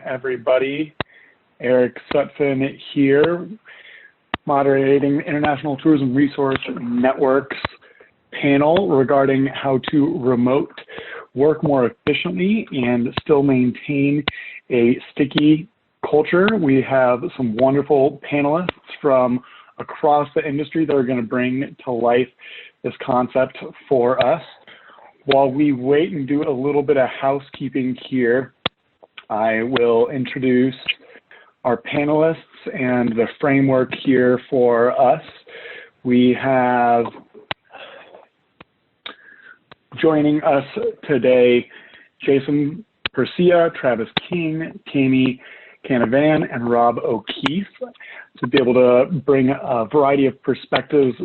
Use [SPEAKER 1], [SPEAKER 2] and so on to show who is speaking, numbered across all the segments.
[SPEAKER 1] everybody. Eric Sutphin here, moderating International Tourism Resource Network's panel regarding how to remote work more efficiently and still maintain a sticky culture. We have some wonderful panelists from across the industry that are going to bring to life this concept for us. While we wait and do a little bit of housekeeping here, I will introduce our panelists and the framework here for us. We have joining us today Jason Persia, Travis King, Tammy Canavan, and Rob O'Keefe to be able to bring a variety of perspectives.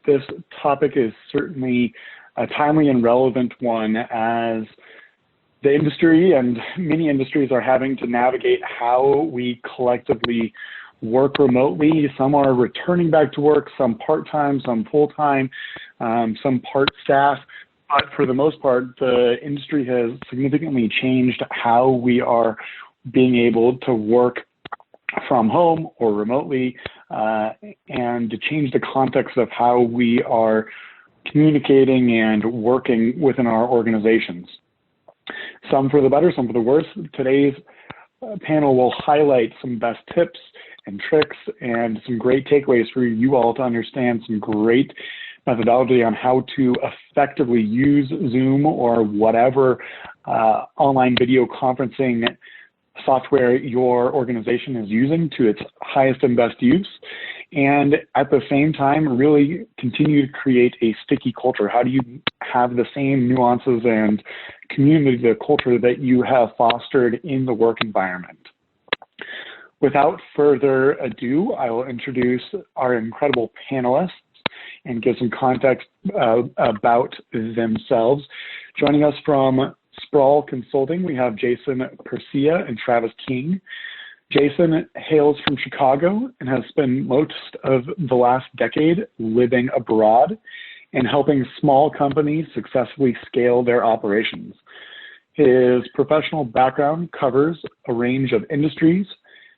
[SPEAKER 1] This topic is certainly a timely and relevant one as the industry and many industries are having to navigate how we collectively work remotely. Some are returning back to work, some part-time, some full-time, some part-staff. But for the most part, the industry has significantly changed how we are being able to work from home or remotely, and to change the context of how we are communicating and working within our organizations. Some for the better, some for the worse. Today's panel will highlight some best tips and tricks and some great takeaways for you all to understand some great methodology on how to effectively use Zoom or whatever online video conferencing software your organization is using to its highest and best use, and at the same time really continue to create a sticky culture. How do you have the same nuances and community, the culture that you have fostered in the work environment? Without further ado, I will introduce our incredible panelists and give some context about themselves. Joining us from Sprawl Consulting, we have Jason Persia and Travis King. Jason hails from Chicago and has spent most of the last decade living abroad and helping small companies successfully scale their operations. His professional background covers a range of industries,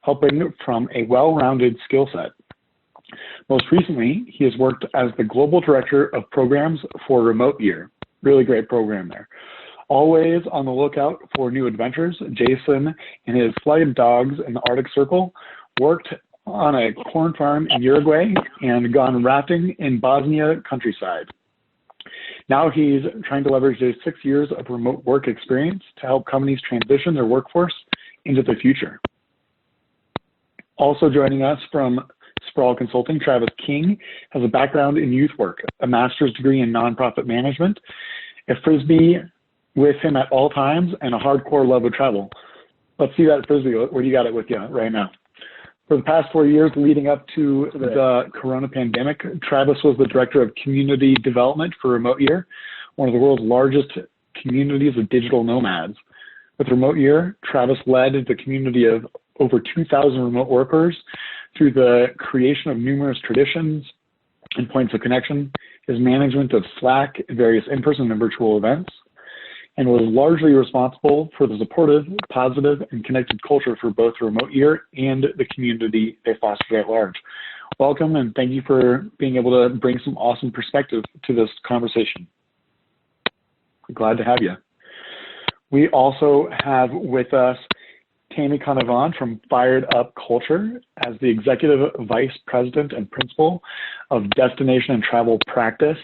[SPEAKER 1] helping from a well-rounded skill set. Most recently, he has worked as the Global Director of Programs for Remote Year. Really great program there. Always on the lookout for new adventures, Jason and his flight dogs in the Arctic Circle worked on a corn farm in Uruguay and gone rafting in Bosnia countryside. Now he's trying to leverage his 6 years of remote work experience to help companies transition their workforce into the future. Also joining us from Sprawl Consulting, Travis King has a background in youth work, a master's degree in nonprofit management, a Frisbee with him at all times, and a hardcore love of travel. Let's see that Frisbee. Where do you got it with you right now? For the past 4 years leading up to the Corona pandemic, Travis was the Director of Community Development for Remote Year, one of the world's largest communities of digital nomads. With Remote Year, Travis led the community of over 2,000 remote workers through the creation of numerous traditions and points of connection, his management of Slack, various in-person and virtual events, and was largely responsible for the supportive, positive, and connected culture for both Remote Year and the community they fostered at large. Welcome, and thank you for being able to bring some awesome perspective to this conversation. Glad to have you. We also have with us Tammy Canavan from Fired Up Culture as the Executive Vice President and Principal of Destination and Travel Practice.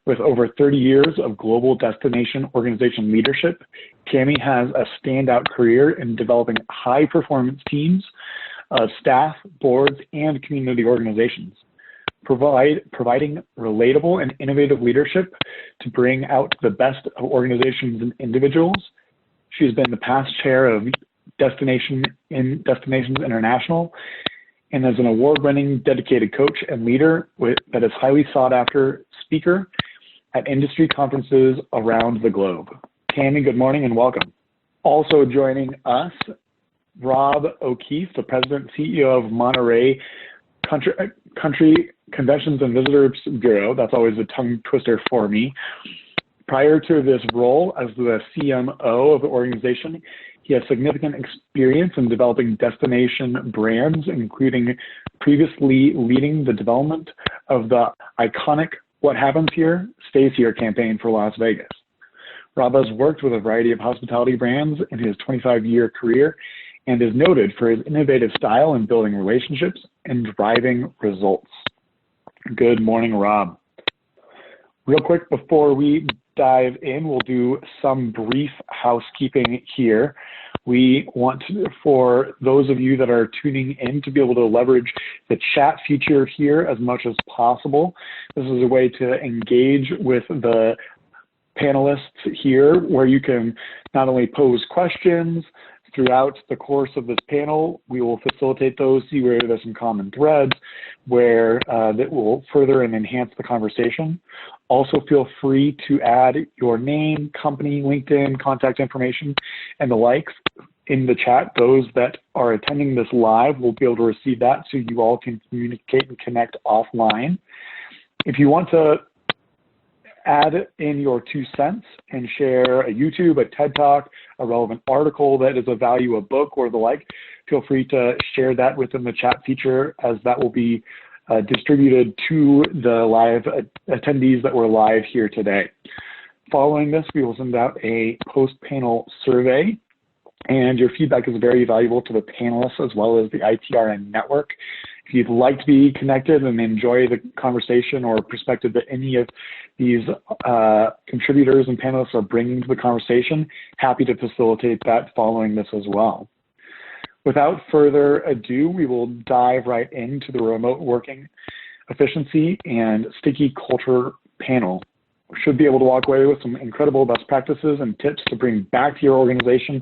[SPEAKER 1] With over 30 years of global destination organization leadership, Tammy has a standout career in developing high-performance teams of staff, boards, and community organizations, providing relatable and innovative leadership to bring out the best of organizations and individuals. She's been the past chair of Destinations International and is an award-winning dedicated coach and leader that is highly sought-after speaker at industry conferences around the globe. Tammy, good morning and welcome. Also joining us, Rob O'Keefe, the President and CEO of Monterey Country Conventions and Visitors Bureau. That's always a tongue twister for me. Prior to this role as the CMO of the organization, He has significant experience in developing destination brands, including previously leading the development of the iconic What Happens Here, Stays Here campaign for Las Vegas. Rob has worked with a variety of hospitality brands in his 25-year career and is noted for his innovative style in building relationships and driving results. Good morning, Rob. Real quick, before we dive in, we'll do some brief housekeeping here. We want for those of you that are tuning in to be able to leverage the chat feature here as much as possible. This is a way to engage with the panelists here, where you can not only pose questions throughout the course of this panel. We will facilitate those, see where there's some common threads where that will further and enhance the conversation. Also feel free to add your name, company, LinkedIn, contact information, and the likes in the chat. Those that are attending this live will be able to receive that so you all can communicate and connect offline. If you want to add in your 2 cents and share a YouTube, a TED Talk, a relevant article that is of value, a book or the like, feel free to share that within the chat feature, as that will be distributed to the live attendees that were live here today. Following this, we will send out a post-panel survey, and your feedback is very valuable to the panelists as well as the ITRN network. If you'd like to be connected and enjoy the conversation or perspective that any of these contributors and panelists are bringing to the conversation, happy to facilitate that following this as well. Without further ado, we will dive right into the remote working efficiency and sticky culture panel. We should be able to walk away with some incredible best practices and tips to bring back to your organization,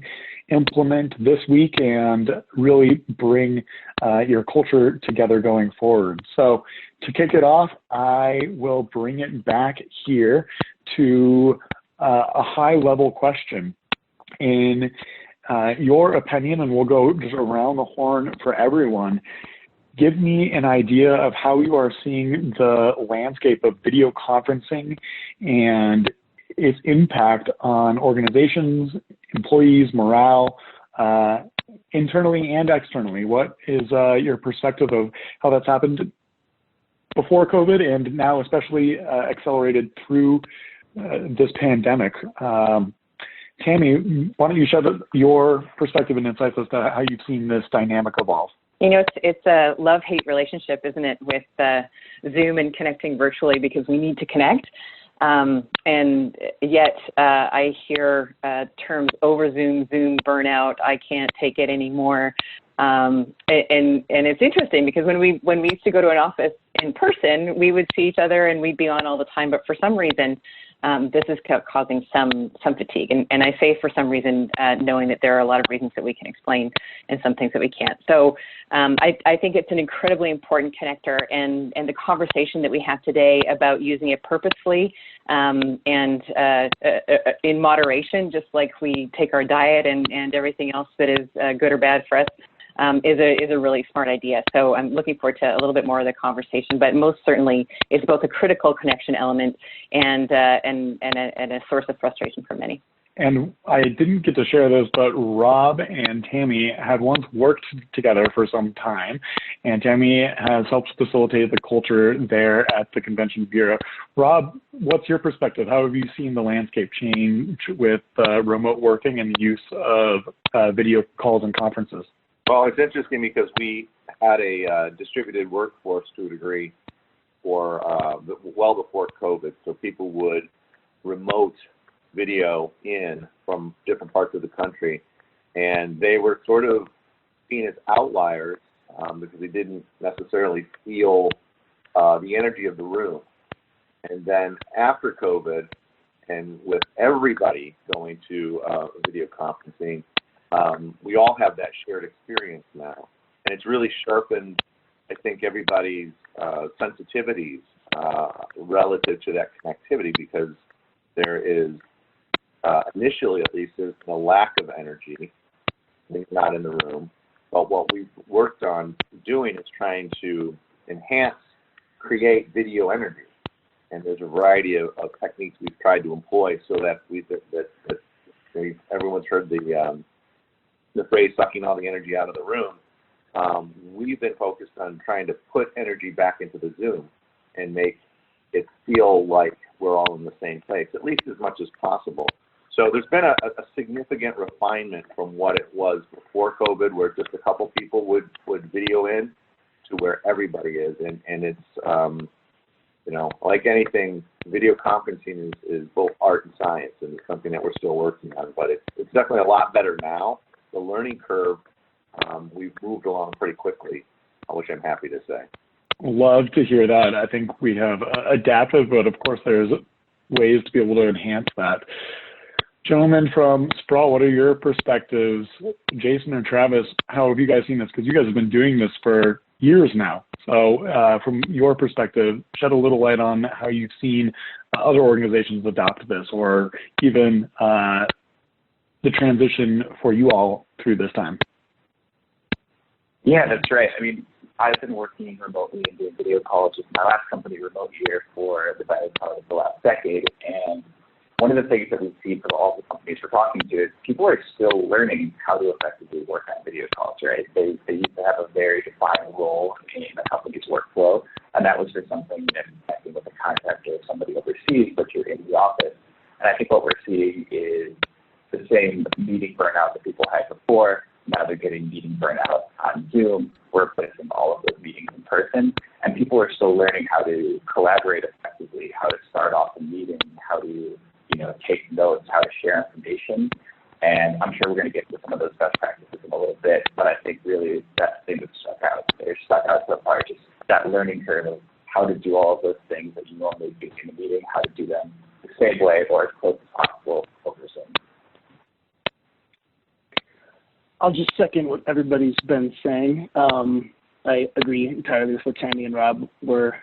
[SPEAKER 1] implement this week, and really bring your culture together going forward. So to kick it off, I will bring it back here to a high-level question. In your opinion, and we'll go just around the horn for everyone, give me an idea of how you are seeing the landscape of video conferencing and its impact on organizations, employees, morale, internally and externally. What is your perspective of how that's happened before COVID and now especially accelerated through this pandemic? Tammy, why don't you share your perspective and insights as to how you've seen this dynamic evolve?
[SPEAKER 2] You know, it's a love-hate relationship, isn't it, with Zoom and connecting virtually, because we need to connect. And yet I hear terms over Zoom burnout, I can't take it anymore. And it's interesting because when we used to go to an office in person, we would see each other and we'd be on all the time. But for some reason, this is causing some fatigue. And I say for some reason, knowing that there are a lot of reasons that we can explain and some things that we can't. So I think it's an incredibly important connector, and the conversation that we have today about using it purposefully and in moderation, just like we take our diet and everything else that is good or bad for us, is a really smart idea. So I'm looking forward to a little bit more of the conversation, but most certainly it's both a critical connection element and a source of frustration for many.
[SPEAKER 1] And I didn't get to share this, but Rob and Tammy had once worked together for some time, and Tammy has helped facilitate the culture there at the Convention Bureau. Rob, what's your perspective? How have you seen the landscape change with remote working and the use of video calls and conferences?
[SPEAKER 3] Well, it's interesting because we had a distributed workforce to a degree for well before COVID. So people would remote video in from different parts of the country, and they were sort of seen as outliers because they didn't necessarily feel the energy of the room. And then after COVID, and with everybody going to video conferencing, we all have that shared experience now, and it's really sharpened, I think, everybody's sensitivities relative to that connectivity, because there is, initially at least, there's a lack of energy, not in the room. But what we've worked on doing is trying to enhance, create video energy, and there's a variety of techniques we've tried to employ so that everyone's heard the the phrase sucking all the energy out of the room. We've been focused on trying to put energy back into the Zoom and make it feel like we're all in the same place, at least as much as possible. So there's been a significant refinement from what it was before COVID, where just a couple people would video in, to where everybody is. And it's, like anything, video conferencing is both art and science, and it's something that we're still working on. But it's definitely a lot better now. The learning curve, we've moved along pretty quickly, which I'm happy to say.
[SPEAKER 1] Love to hear that. I think we have adapted, but of course there's ways to be able to enhance that. Gentlemen from Sprawl, what are your perspectives? Jason and Travis, how have you guys seen this? Because you guys have been doing this for years now. So from your perspective, shed a little light on how you've seen other organizations adopt this, or even the transition for you all through this time.
[SPEAKER 4] Yeah, that's right. I mean, I've been working remotely and doing video calls with my last company, Remote Here, for the better part of the last decade. And one of the things that we see from all the companies we're talking to is people are still learning how to effectively work on video calls, right? They used to have a very defined role in a company's workflow, and that was for something that connecting with a contractor or somebody overseas, but you're in the office. And I think what we're seeing is the same meeting burnout that people had before. Now they're getting meeting burnout on Zoom. We're placing all of those meetings in person, and people are still learning how to collaborate effectively, how to start off a meeting, how to take notes, how to share information. And I'm sure we're going to get to some of those best practices in a little bit, but I think really that thing that's stuck out so far, just that learning curve of how to do all of those things that you normally do in a meeting, how to do them the same way or as close as possible over Zoom.
[SPEAKER 5] I'll just second what everybody's been saying. I agree entirely with what Tammy and Rob were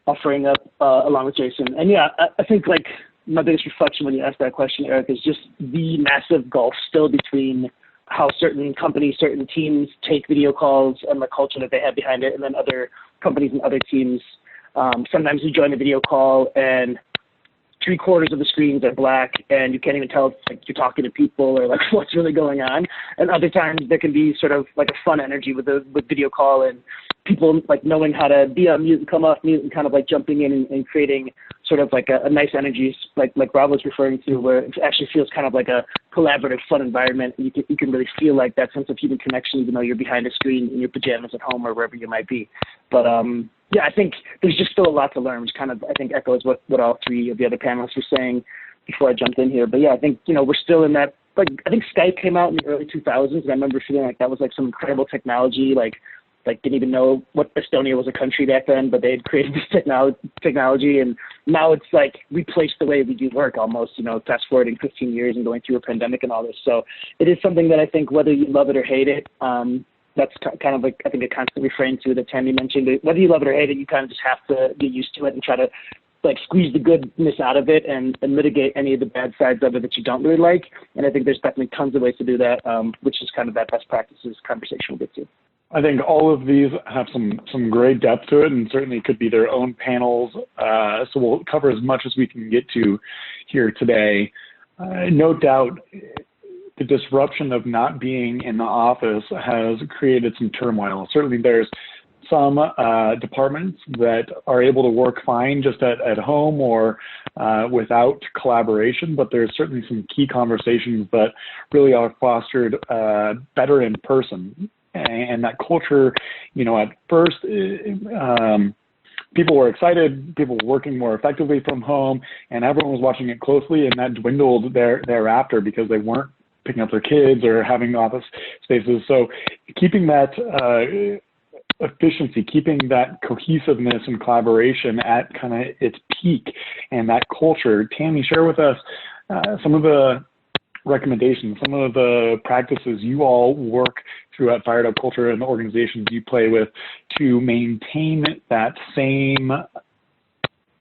[SPEAKER 5] offering up along with Jason. And yeah, I think like my biggest reflection when you asked that question, Eric, is just the massive gulf still between how certain companies, certain teams take video calls and the culture that they have behind it, and then other companies and other teams. Sometimes you join a video call and 3/4 of the screens are black and you can't even tell if like you're talking to people or like what's really going on. And other times there can be sort of like a fun energy with video call and people like knowing how to be on mute and come off mute and kind of like jumping in and creating sort of like a nice energy like Rob was referring to, where it actually feels kind of like a collaborative, fun environment. And you can really feel like that sense of human connection, even though you're behind a screen in your pajamas at home or wherever you might be. But yeah, I think there's just still a lot to learn, which kind of, I think, echoes what all three of the other panelists were saying before I jumped in here. But yeah, I think, we're still in that, like, I think Skype came out in the early 2000s, and I remember feeling like that was like some incredible technology, like didn't even know what Estonia was a country back then, but they had created this technology, and now it's like replaced the way we do work almost, fast forwarding 15 years and going through a pandemic and all this. So it is something that I think whether you love it or hate it, that's kind of like, I think, a constant refrain to that Tammy mentioned. Whether you love it or hate it, you kind of just have to get used to it and try to like squeeze the goodness out of it and mitigate any of the bad sides of it that you don't really like. And I think there's definitely tons of ways to do that, which is kind of that best practices conversation we'll get to.
[SPEAKER 1] I think all of these have some great depth to it, and certainly could be their own panels. So we'll cover as much as we can get to here today. No doubt, the disruption of not being in the office has created some turmoil. Certainly there's some departments that are able to work fine just at home or without collaboration, but there's certainly some key conversations that really are fostered better in person. And that culture, at first, people were excited, people were working more effectively from home, and everyone was watching it closely, and that dwindled thereafter because they weren't picking up their kids or having office spaces. So keeping that efficiency, keeping that cohesiveness and collaboration at kind of its peak and that culture. Tammy, share with us some of the recommendations, some of the practices you all work through at Fired Up Culture and the organizations you play with to maintain that same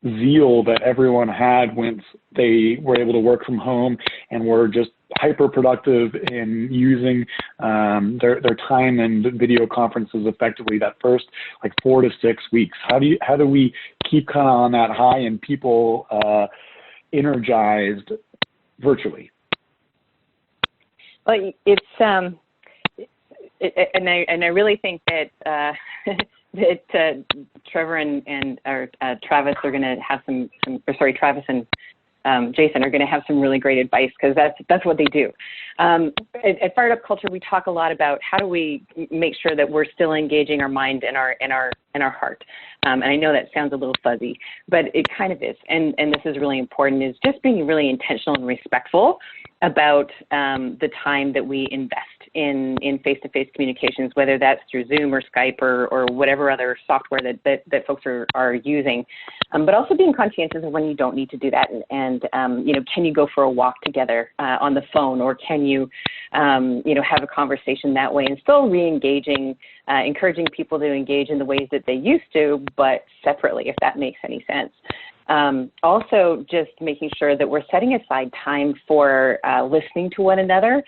[SPEAKER 1] zeal that everyone had once they were able to work from home and were just hyper productive in using their time and video conferences effectively that first like 4 to 6 weeks. How do we keep kind of on that high and people energized virtually?
[SPEAKER 2] Well, it's And I really think that that Trevor and Travis are going to have Travis and Jason are going to have some really great advice, because that's what they do. At Fired Up Culture, we talk a lot about how do we make sure that we're still engaging our mind and our heart. And I know that sounds a little fuzzy, but it kind of is. And this is really important, is just being really intentional and respectful about the time that we invest in face-to-face communications, whether that's through Zoom or Skype or whatever other software that folks are using. But also being conscientious of when you don't need to do that, and can you go for a walk together on the phone, or can you have a conversation that way, and still re-engaging, encouraging people to engage in the ways that they used to, but separately, if that makes any sense. Also, just making sure that we're setting aside time for listening to one another.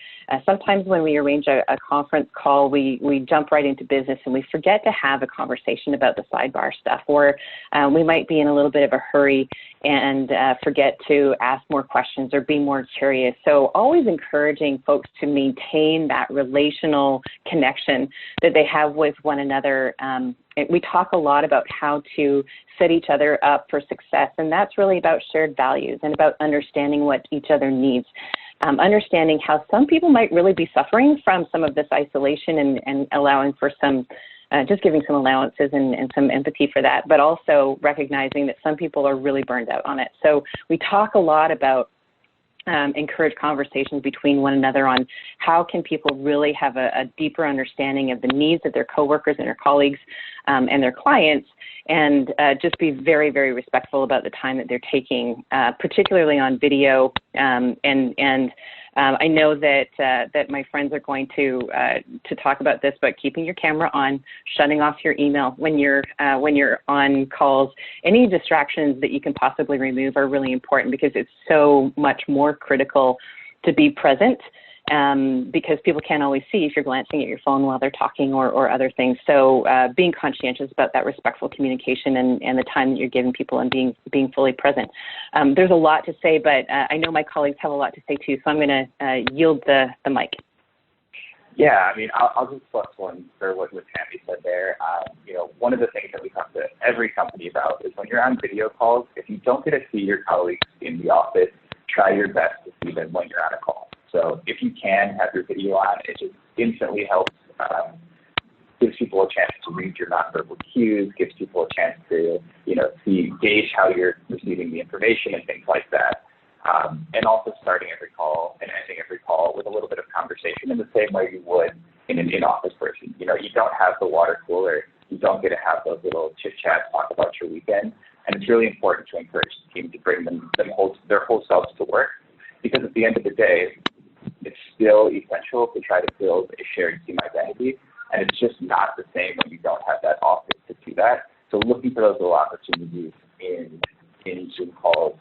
[SPEAKER 2] Sometimes when we arrange a conference call, we jump right into business and we forget to have a conversation about the sidebar stuff, or we might be in a little bit of a hurry and forget to ask more questions or be more curious. So always encouraging folks to maintain that relational connection that they have with one another. We talk a lot about how to set each other up for success, and that's really about shared values and about understanding what each other needs. Understanding how some people might really be suffering from some of this isolation, and allowing for some, just giving some allowances and some empathy for that, but also recognizing that some people are really burned out on it. So we talk a lot about encourage conversations between one another on how can people really have a deeper understanding of the needs of their coworkers and their colleagues and their clients, and just be very, very respectful about the time that they're taking, particularly on video. I know that my friends are going to talk about this, but keeping your camera on, shutting off your email when you're on calls, any distractions that you can possibly remove are really important, because it's so much more critical to be present, because people can't always see if you're glancing at your phone while they're talking or other things. So being conscientious about that respectful communication and the time that you're giving people, and being fully present. There's a lot to say, but I know my colleagues have a lot to say too, so I'm going to yield the mic.
[SPEAKER 4] Yeah, I mean, I'll just plus one for what Tammy said there. One of the things that we talk to every company about is when you're on video calls, if you don't get to see your colleagues in the office, try your best to see them when you're on a call. So if you can have your video on, it just instantly helps, gives people a chance to read your nonverbal cues, gives people a chance to, gauge how you're receiving the information and things like that. And also starting every call and ending every call with a little bit of conversation in the same way you would in an in-office person. You don't have the water cooler. You don't get to have those little chit-chats, talk about your weekend. And it's really important to encourage the team to bring their whole selves to work, because at the end of the day, it's still essential to try to build a shared team identity, and it's just not the same when you don't have that office to do that. So looking for those little opportunities in Zoom calls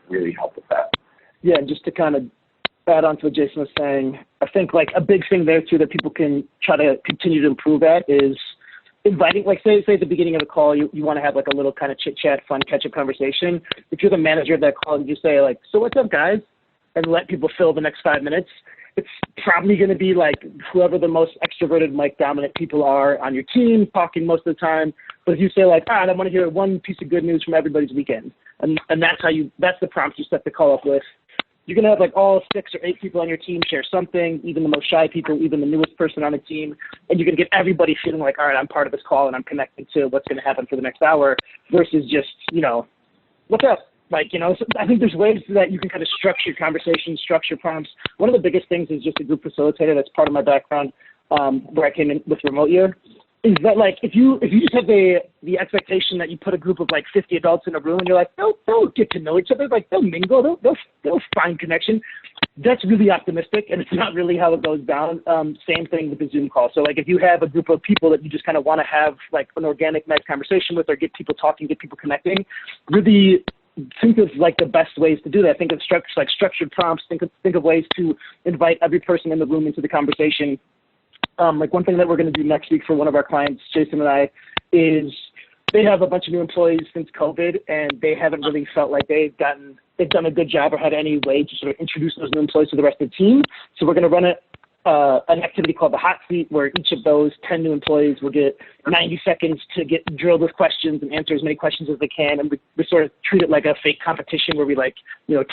[SPEAKER 4] really help with that.
[SPEAKER 5] Yeah, just to kind of add on to what Jason was saying, I think like a big thing there too that people can try to continue to improve at is inviting, like say at the beginning of the call, you want to have like a little kind of chit-chat, fun catch-up conversation. If you're the manager of that call and you say like, so what's up, guys? And let people fill the next 5 minutes, it's probably going to be like whoever the most extroverted, mic-dominant people are on your team talking most of the time. But if you say like, I want to hear one piece of good news from everybody's weekend, and that's the prompt you set the call up with. You're going to have like all 6 or 8 people on your team share something, even the most shy people, even the newest person on the team, and you're going to get everybody feeling like, all right, I'm part of this call and I'm connected to what's going to happen for the next hour, versus just, what's up? So I think there's ways that you can kind of structure conversations, structure prompts. One of the biggest things is just a group facilitator. That's part of my background, where I came in with remote year. Is that like if you just have the expectation that you put a group of like 50 adults in a room and you're like they'll get to know each other, like they'll mingle, they'll find connection. That's really optimistic, and it's not really how it goes down. Same thing with the Zoom call. So like if you have a group of people that you just kind of want to have like an organic, nice conversation with, or get people talking, get people connecting, really think of like the best ways to do that. Think of structured prompts. Think of ways to invite every person in the room into the conversation. Like one thing that we're going to do next week for one of our clients, Jason and I, is they have a bunch of new employees since COVID, and they haven't really felt like they've done a good job or had any way to sort of introduce those new employees to the rest of the team. So we're going to run an activity called the hot seat, where each of those 10 new employees will get 90 seconds to get drilled with questions and answer as many questions as they can. And we sort of treat it like a fake competition where we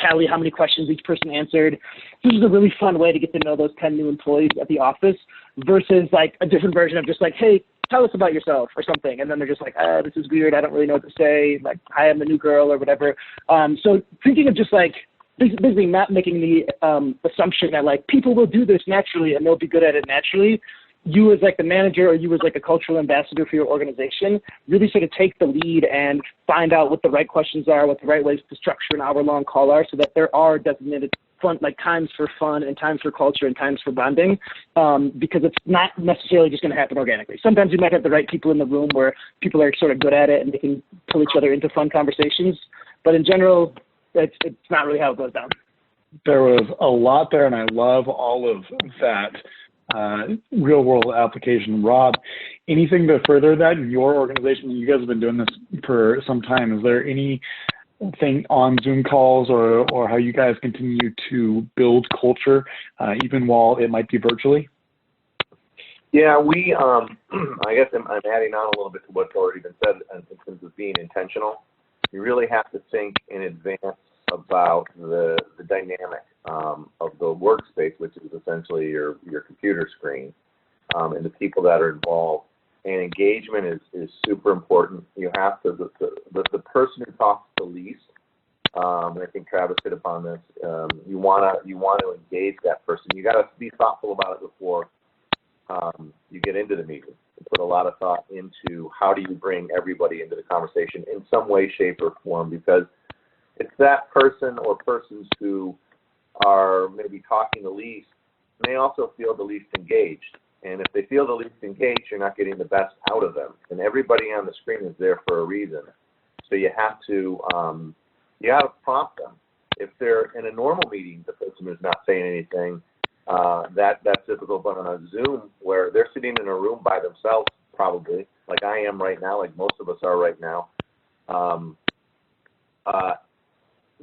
[SPEAKER 5] tally how many questions each person answered. This is a really fun way to get to know those 10 new employees at the office versus like a different version of just like, hey, tell us about yourself or something. And then they're just like, this is weird. I don't really know what to say. Like, hi, I'm the new girl or whatever. So thinking of just like, basically not making the assumption that like people will do this naturally and they'll be good at it naturally. You as like the manager or you as like a cultural ambassador for your organization really sort of take the lead and find out what the right questions are, what the right ways to structure an hour-long call are, so that there are designated fun, like times for fun and times for culture and times for bonding, because it's not necessarily just going to happen organically. Sometimes you might have the right people in the room where people are sort of good at it and they can pull each other into fun conversations. But in general, it's not really how it goes down.
[SPEAKER 1] There was a lot there, and I love all of that real-world application. Rob, anything to further that in your organization? You guys have been doing this for some time. Is there anything on Zoom calls or how you guys continue to build culture, even while it might be virtually?
[SPEAKER 3] Yeah, we, I guess I'm adding on a little bit to what's already been said in terms of being intentional. You really have to think in advance about the dynamic of the workspace, which is essentially your computer screen, and the people that are involved. And engagement is super important. You have to, the person who talks the least, and I think Travis hit upon this, you want to engage that person. You got to be thoughtful about it before you get into the meeting. Put a lot of thought into how do you bring everybody into the conversation in some way, shape, or form, because it's that person or persons who are maybe talking the least may also feel the least engaged. And if they feel the least engaged, you're not getting the best out of them. And everybody on the screen is there for a reason. So you have to prompt them. If they're in a normal meeting, the person is not saying anything. That's difficult, but on a Zoom where they're sitting in a room by themselves, probably like I am right now, like most of us are right now,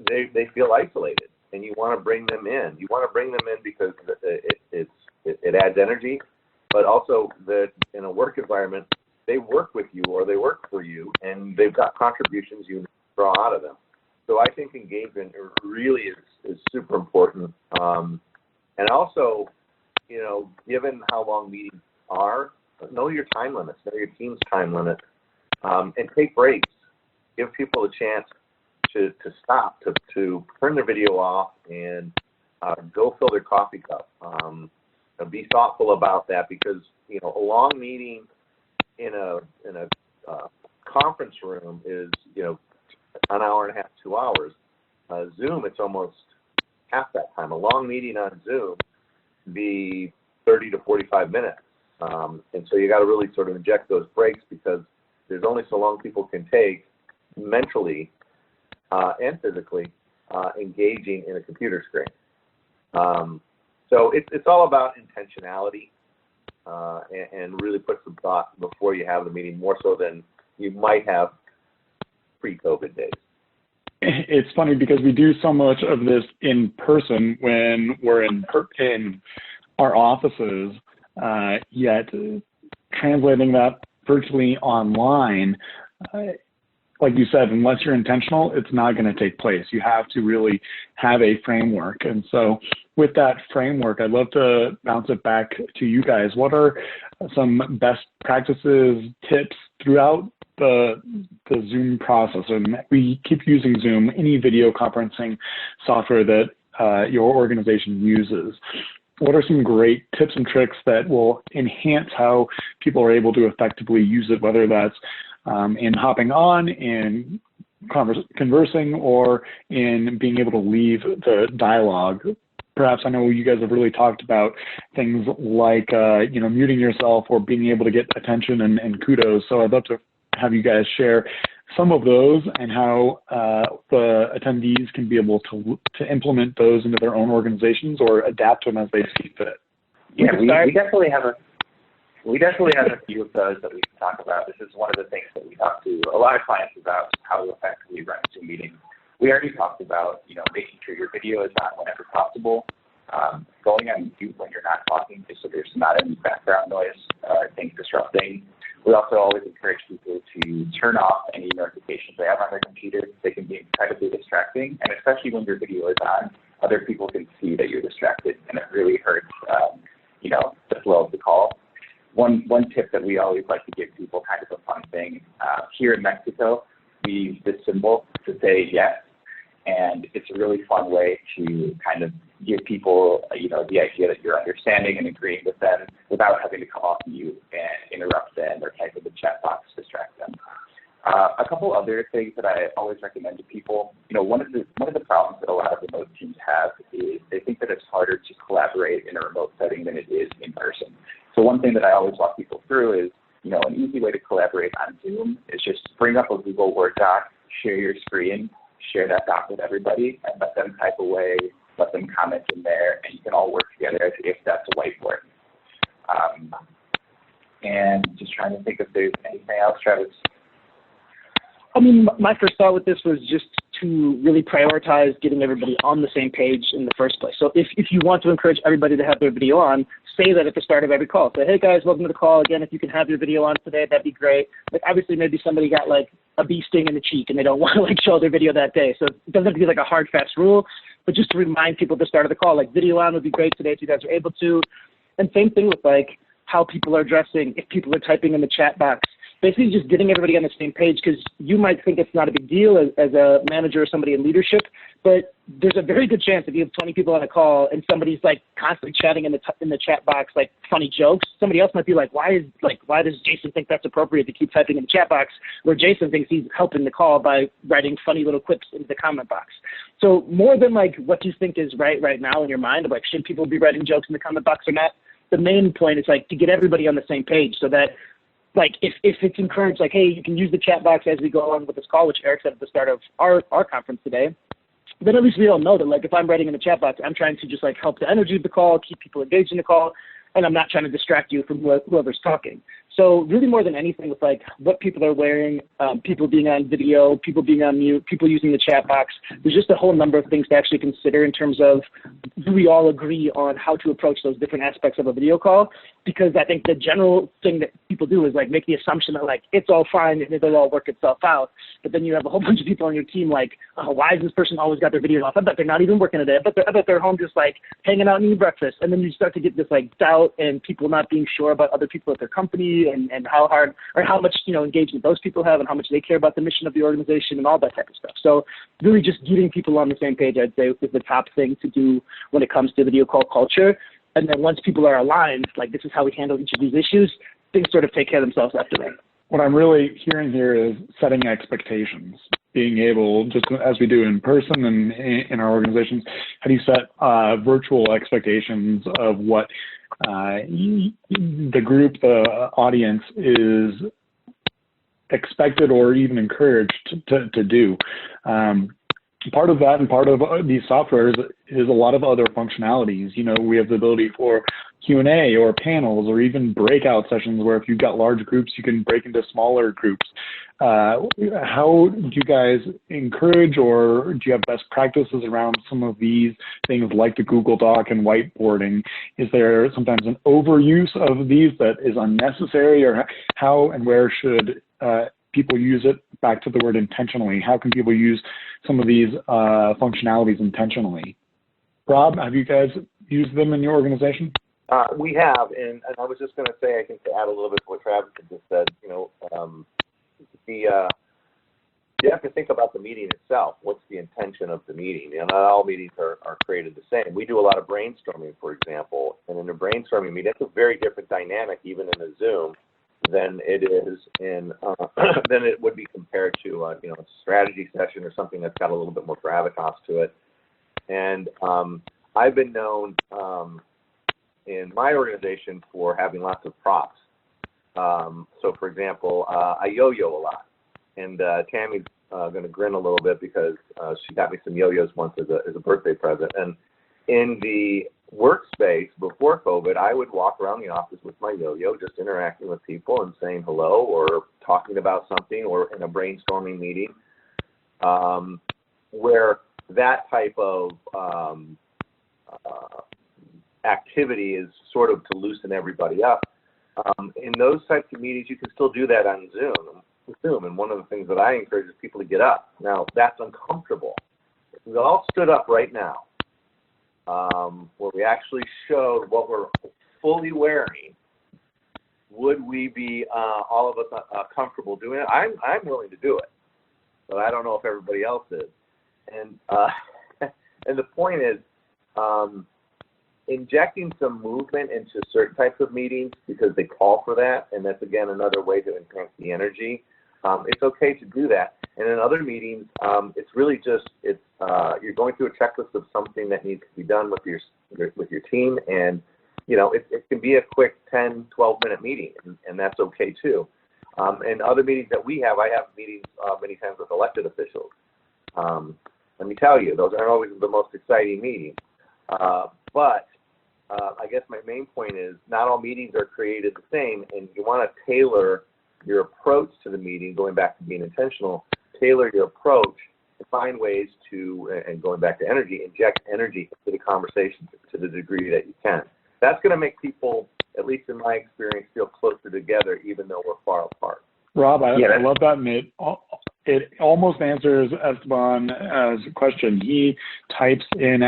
[SPEAKER 3] they feel isolated, and you want to bring them in. You want to bring them in because it adds energy, but also that in a work environment, they work with you or they work for you, and they've got contributions you draw out of them. So I think engagement really is super important. And also, given how long meetings are, know your time limits, know your team's time limit, and take breaks. Give people a chance to stop, to turn their video off and go fill their coffee cup. Be thoughtful about that, because a long meeting in a conference room is an hour and a half, 2 hours. Zoom, it's almost half that time. A long meeting on Zoom be 30 to 45 minutes. And so you got to really sort of inject those breaks, because there's only so long people can take mentally and physically engaging in a computer screen. So it's all about intentionality and really put some thought before you have the meeting, more so than you might have pre-COVID days.
[SPEAKER 1] It's funny because we do so much of this in person when we're in our offices, yet translating that virtually online, like you said, unless you're intentional, it's not going to take place. You have to really have a framework. And so with that framework, I'd love to bounce it back to you guys. What are some best practices, tips throughout the Zoom process? And we keep using Zoom, any video conferencing software that your organization uses. What are some great tips and tricks that will enhance how people are able to effectively use it, whether that's in hopping on, in conversing, or in being able to leave the dialogue? Perhaps, I know you guys have really talked about things like, muting yourself or being able to get attention and kudos. So I'd love to have you guys share some of those and how the attendees can be able to implement those into their own organizations or adapt to them as they see fit.
[SPEAKER 4] Yeah, we definitely have a few of those that we can talk about. This is one of the things that we talk to a lot of clients about, how to effectively run Zoom meetings. We already talked about, making sure your video is on whenever possible. Going on mute when you're not talking, just so there's not any background noise, I think disrupting. We also always encourage people to turn off any notifications they have on their computer. They can be incredibly distracting, and especially when your video is on, other people can see that you're distracted, and it really hurts, the flow of the call. One tip that we always like to give people, kind of a fun thing, here in Mexico, we use this symbol to say yes, and it's a really fun way to kind of give people, the idea that you're understanding and agreeing with them without having to come off mute and interrupt them or type in the chat box to distract them. A couple other things that I always recommend to people, one of the problems that a lot of remote teams have is they think that it's harder to collaborate in a remote setting than it is in person. So one thing that I always walk people through is, an easy way to collaborate on Zoom is just bring up a Google Word doc, share your screen, share that doc with everybody, and let them type away, let them comment in there, and you can all work together as if that's a whiteboard. And just trying to think if there's anything else, Travis.
[SPEAKER 5] I mean, my first thought with this was just to really prioritize getting everybody on the same page in the first place. So if you want to encourage everybody to have their video on, say that at the start of every call. Say, hey guys, welcome to the call. Again, if you can have your video on today, that'd be great. Like obviously maybe somebody got like a bee sting in the cheek and they don't want to like show their video that day. So it doesn't have to be like a hard, fast rule, but just to remind people at the start of the call, like video on would be great today if you guys are able to. And same thing with like how people are dressing, if people are typing in the chat box. Basically just getting everybody on the same page, because you might think it's not a big deal as a manager or somebody in leadership, but there's a very good chance if you have 20 people on a call and somebody's like constantly chatting in the chat box like funny jokes, somebody else might be like, why does Jason think that's appropriate to keep typing in the chat box, where Jason thinks he's helping the call by writing funny little quips into the comment box. So more than like what you think is right now in your mind of like, should people be writing jokes in the comment box or not, the main point is like to get everybody on the same page so that like if it's encouraged, like, hey, you can use the chat box as we go along with this call, which Eric said at the start of our conference today, then at least we all know that, like, if I'm writing in the chat box, I'm trying to just, like, help the energy of the call, keep people engaged in the call, and I'm not trying to distract you from whoever's talking. So really more than anything with, like, what people are wearing, people being on video, people being on mute, people using the chat box, there's just a whole number of things to actually consider in terms of do we all agree on how to approach those different aspects of a video call? Because I think the general thing that people do is, like, make the assumption that, like, it's all fine and it'll all work itself out. But then you have a whole bunch of people on your team like, oh, why has this person always got their video off? I bet they're not even working today. I bet they're home just, like, hanging out and eating breakfast. And then you start to get this, like, doubt and people not being sure about other people at their company and how hard or how much, engagement those people have and how much they care about the mission of the organization and all that type of stuff. So really just getting people on the same page, I'd say, is the top thing to do when it comes to video call culture. And then once people are aligned, like this is how we handle each of these issues, things sort of take care of themselves after that.
[SPEAKER 1] What I'm really hearing here is setting expectations, being able, just as we do in person and in our organizations, how do you set virtual expectations of what the group, the audience is expected or even encouraged to do. Part of that and part of these softwares is a lot of other functionalities. We have the ability for Q&A or panels or even breakout sessions where if you've got large groups, you can break into smaller groups. How do you guys encourage or do you have best practices around some of these things like the Google Doc and whiteboarding? Is there sometimes an overuse of these that is unnecessary, or how and where should people use it? Back to the word intentionally. How can people use some of these functionalities intentionally? Rob, have you guys used them in your organization?
[SPEAKER 3] We have, and I was just going to say, I think to add a little bit to what Travis had just said, you have to think about the meeting itself. What's the intention of the meeting? Not all meetings are created the same. We do a lot of brainstorming, for example, and in a brainstorming meeting, it's a very different dynamic, even in a Zoom, than it is in than it would be compared to a strategy session or something that's got a little bit more gravitas to it. And I've been known in my organization for having lots of props. So, for example, I yo-yo a lot, and Tammy's going to grin a little bit because she got me some yo-yos once as a birthday present. And in the workspace before COVID, I would walk around the office with my yo-yo, just interacting with people and saying hello or talking about something, or in a brainstorming meeting, where that type of activity is sort of to loosen everybody up. In those types of meetings, you can still do that on Zoom. And one of the things that I encourage is people to get up. Now, that's uncomfortable. If we all stood up right now, where we actually showed what we're fully wearing, would we be, all of us, comfortable doing it? I'm willing to do it, but I don't know if everybody else is. And and the point is, injecting some movement into certain types of meetings because they call for that, and that's, again, another way to enhance the energy. It's okay to do that. And in other meetings, it's really just, you're going through a checklist of something that needs to be done with your team, and it can be a quick 10, 12-minute meeting, and that's okay too. And other meetings that we have, I have meetings many times with elected officials. Let me tell you, those aren't always the most exciting meetings. But I guess my main point is not all meetings are created the same, and you want to tailor your approach to the meeting, going back to being intentional, tailor your approach and find ways to, and going back to energy, inject energy into the conversation to the degree that you can. That's going to make people, at least in my experience, feel closer together even though we're far apart.
[SPEAKER 1] Rob, I love that, Mitt. It almost answers Esteban's question. He types in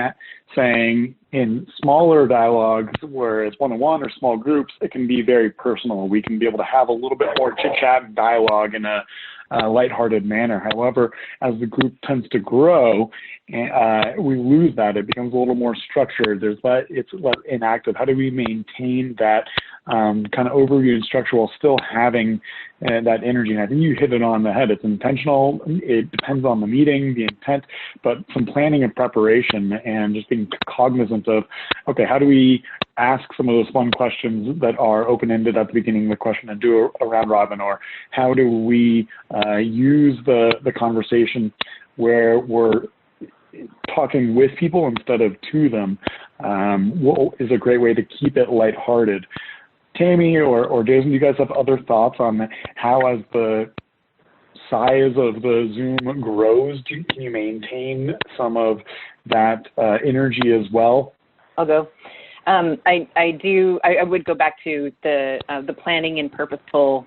[SPEAKER 1] saying in smaller dialogues where it's one-on-one or small groups, it can be very personal. We can be able to have a little bit more chit-chat and dialogue in a lighthearted manner. However, as the group tends to grow, we lose that. It becomes a little more structured. It's less inactive. How do we maintain that kind of overview and structure while still having that energy? And I think you hit it on the head. It's intentional. It depends on the meeting, the intent, but some planning and preparation and just being cognizant of, okay, how do we ask some of those fun questions that are open-ended at the beginning of the question and do a round robin, or how do we use the conversation where we're talking with people instead of to them, is a great way to keep it lighthearted. Tammy or Jason, do you guys have other thoughts on how, as the size of the Zoom grows, can you maintain some of that energy as well?
[SPEAKER 2] I'll go. I would go back to the planning and purposeful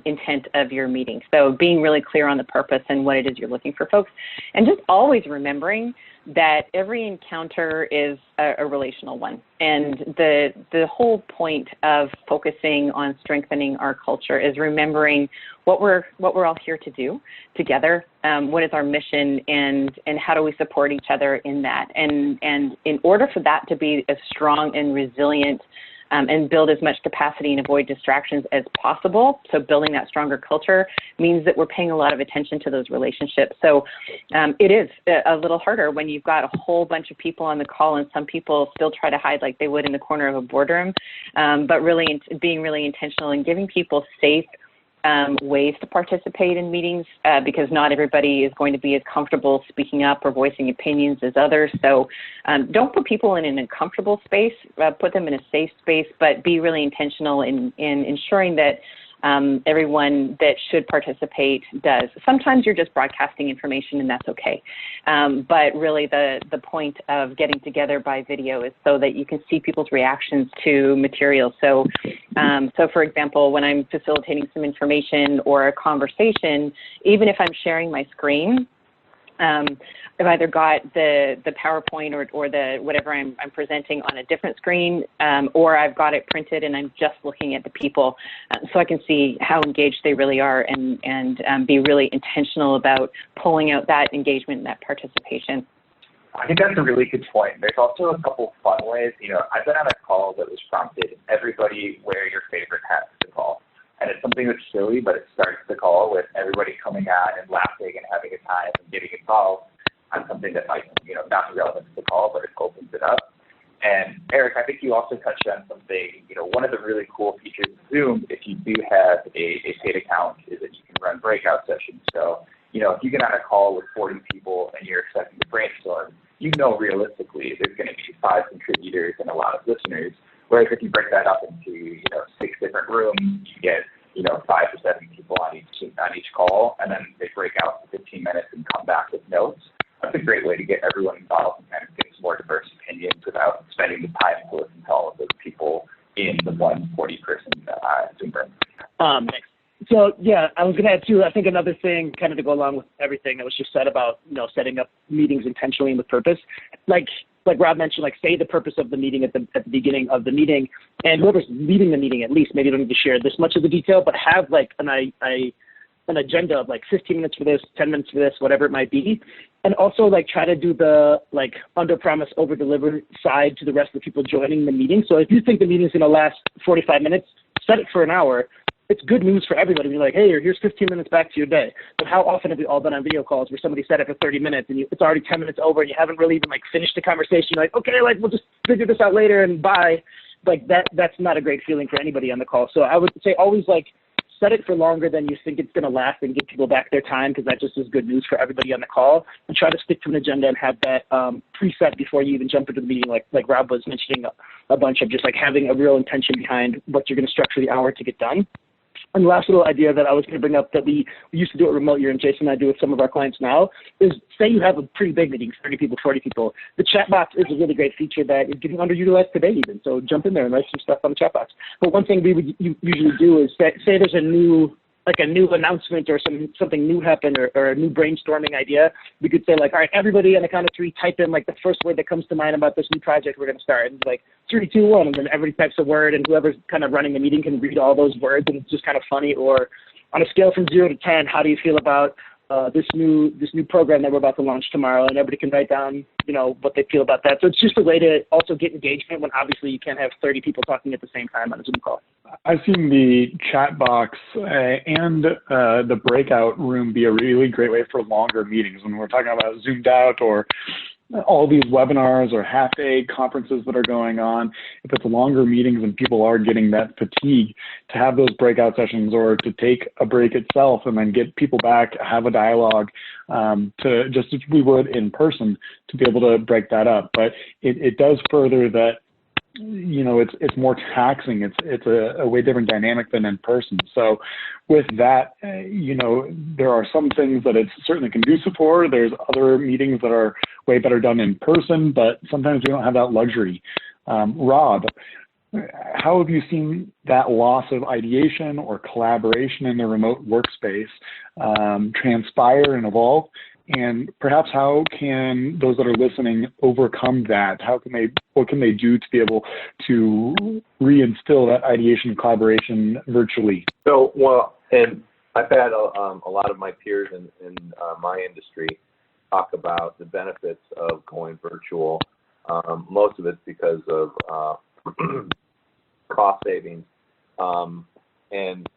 [SPEAKER 2] intent of your meeting. So being really clear on the purpose and what it is you're looking for folks, and just always remembering that every encounter is a relational one. And the whole point of focusing on strengthening our culture is remembering what we're all here to do together. What is our mission, and how do we support each other in that? And in order for that to be as strong and resilient and build as much capacity and avoid distractions as possible. So building that stronger culture means that we're paying a lot of attention to those relationships. So it is a little harder when you've got a whole bunch of people on the call, and some people still try to hide like they would in the corner of a boardroom, but really being really intentional and giving people safe ways to participate in meetings, because not everybody is going to be as comfortable speaking up or voicing opinions as others. So don't put people in an uncomfortable space, put them in a safe space, but be really intentional in ensuring that everyone that should participate does. Sometimes you're just broadcasting information, and that's okay. But really the point of getting together by video is so that you can see people's reactions to material. So for example, when I'm facilitating some information or a conversation, even if I'm sharing my screen, I've either got the PowerPoint or the whatever I'm presenting on a different screen, or I've got it printed and I'm just looking at the people, so I can see how engaged they really are and be really intentional about pulling out that engagement and that participation.
[SPEAKER 4] I think that's a really good point. There's also a couple fun ways. I've been on a call that was prompted, everybody wear your favorite hat to the call. And it's something that's silly, but it starts the call with everybody coming on and laughing and having a time and getting involved on something that might, not be relevant to the call, but it opens it up. And Eric, I think you also touched on something, one of the really cool features of Zoom, if you do have a paid account, is that you can run breakout sessions. So, if you get on a call with 40 people and you're expecting to brainstorm, realistically there's going to be 5 contributors and a lot of listeners. Whereas if you break that up into, 6 different rooms, you get, 5 to 7 people on each call, and then they break out for 15 minutes and come back with notes. That's a great way to get everyone involved and kind of get some more diverse opinions without spending the time to listen to all of those people in the 140-person Zoom room.
[SPEAKER 5] Thanks. So yeah, I was going to add too, I think another thing kind of to go along with everything that was just said about, setting up meetings intentionally and with purpose. Like Rob mentioned, like say the purpose of the meeting at the beginning of the meeting, and whoever's leading the meeting, at least maybe you don't need to share this much of the detail, but have like an agenda of like 15 minutes for this, 10 minutes for this, whatever it might be. And also like try to do the like under promise, over deliver side to the rest of the people joining the meeting. So if you think the meeting is going to last 45 minutes, set it for an hour. It's good news for everybody. You're like, hey, here's 15 minutes back to your day. But how often have we all been on video calls where somebody set it for 30 minutes and it's already 10 minutes over and you haven't really even like finished the conversation? You're like, okay, like we'll just figure this out later and bye. Like that's not a great feeling for anybody on the call. So I would say always like set it for longer than you think it's going to last and give people back their time, because that just is good news for everybody on the call. And try to stick to an agenda and have that preset before you even jump into the meeting, like Rob was mentioning a bunch of just like having a real intention behind what you're going to structure the hour to get done. And the last little idea that I was going to bring up that we used to do it remote here, and Jason and I do with some of our clients now, is say you have a pretty big meeting, 30 people, 40 people. The chat box is a really great feature that is getting underutilized today even. So jump in there and write some stuff on the chat box. But one thing we would usually do is say there's a new announcement or something new happened or a new brainstorming idea. We could say like, all right, everybody on the count of three, type in like the first word that comes to mind about this new project we're going to start. And like 3, 2, 1, and then everybody types a word, and whoever's kind of running the meeting can read all those words, and it's just kind of funny. Or on a scale from 0 to 10, how do you feel about this new program that we're about to launch tomorrow? And everybody can write down, what they feel about that. So it's just a way to also get engagement when obviously you can't have 30 people talking at the same time on a Zoom call.
[SPEAKER 1] I've seen the chat box and the breakout room be a really great way for longer meetings. When we're talking about Zoomed out or all these webinars or half-day conferences that are going on, if it's longer meetings and people are getting that fatigue, to have those breakout sessions or to take a break itself and then get people back, have a dialogue, to just as we would in person, to be able to break that up. But it does further that, it's more taxing. It's a way different dynamic than in person. So with that, there are some things that it's certainly conducive for. There's other meetings that are way better done in person, but sometimes we don't have that luxury. Rob, how have you seen that loss of ideation or collaboration in the remote workspace transpire and evolve? And perhaps how can those that are listening overcome that? What can they do to be able to reinstill that ideation and collaboration virtually?
[SPEAKER 3] So, and I've had a lot of my peers in my industry talk about the benefits of going virtual. Most of it's because of cost savings, and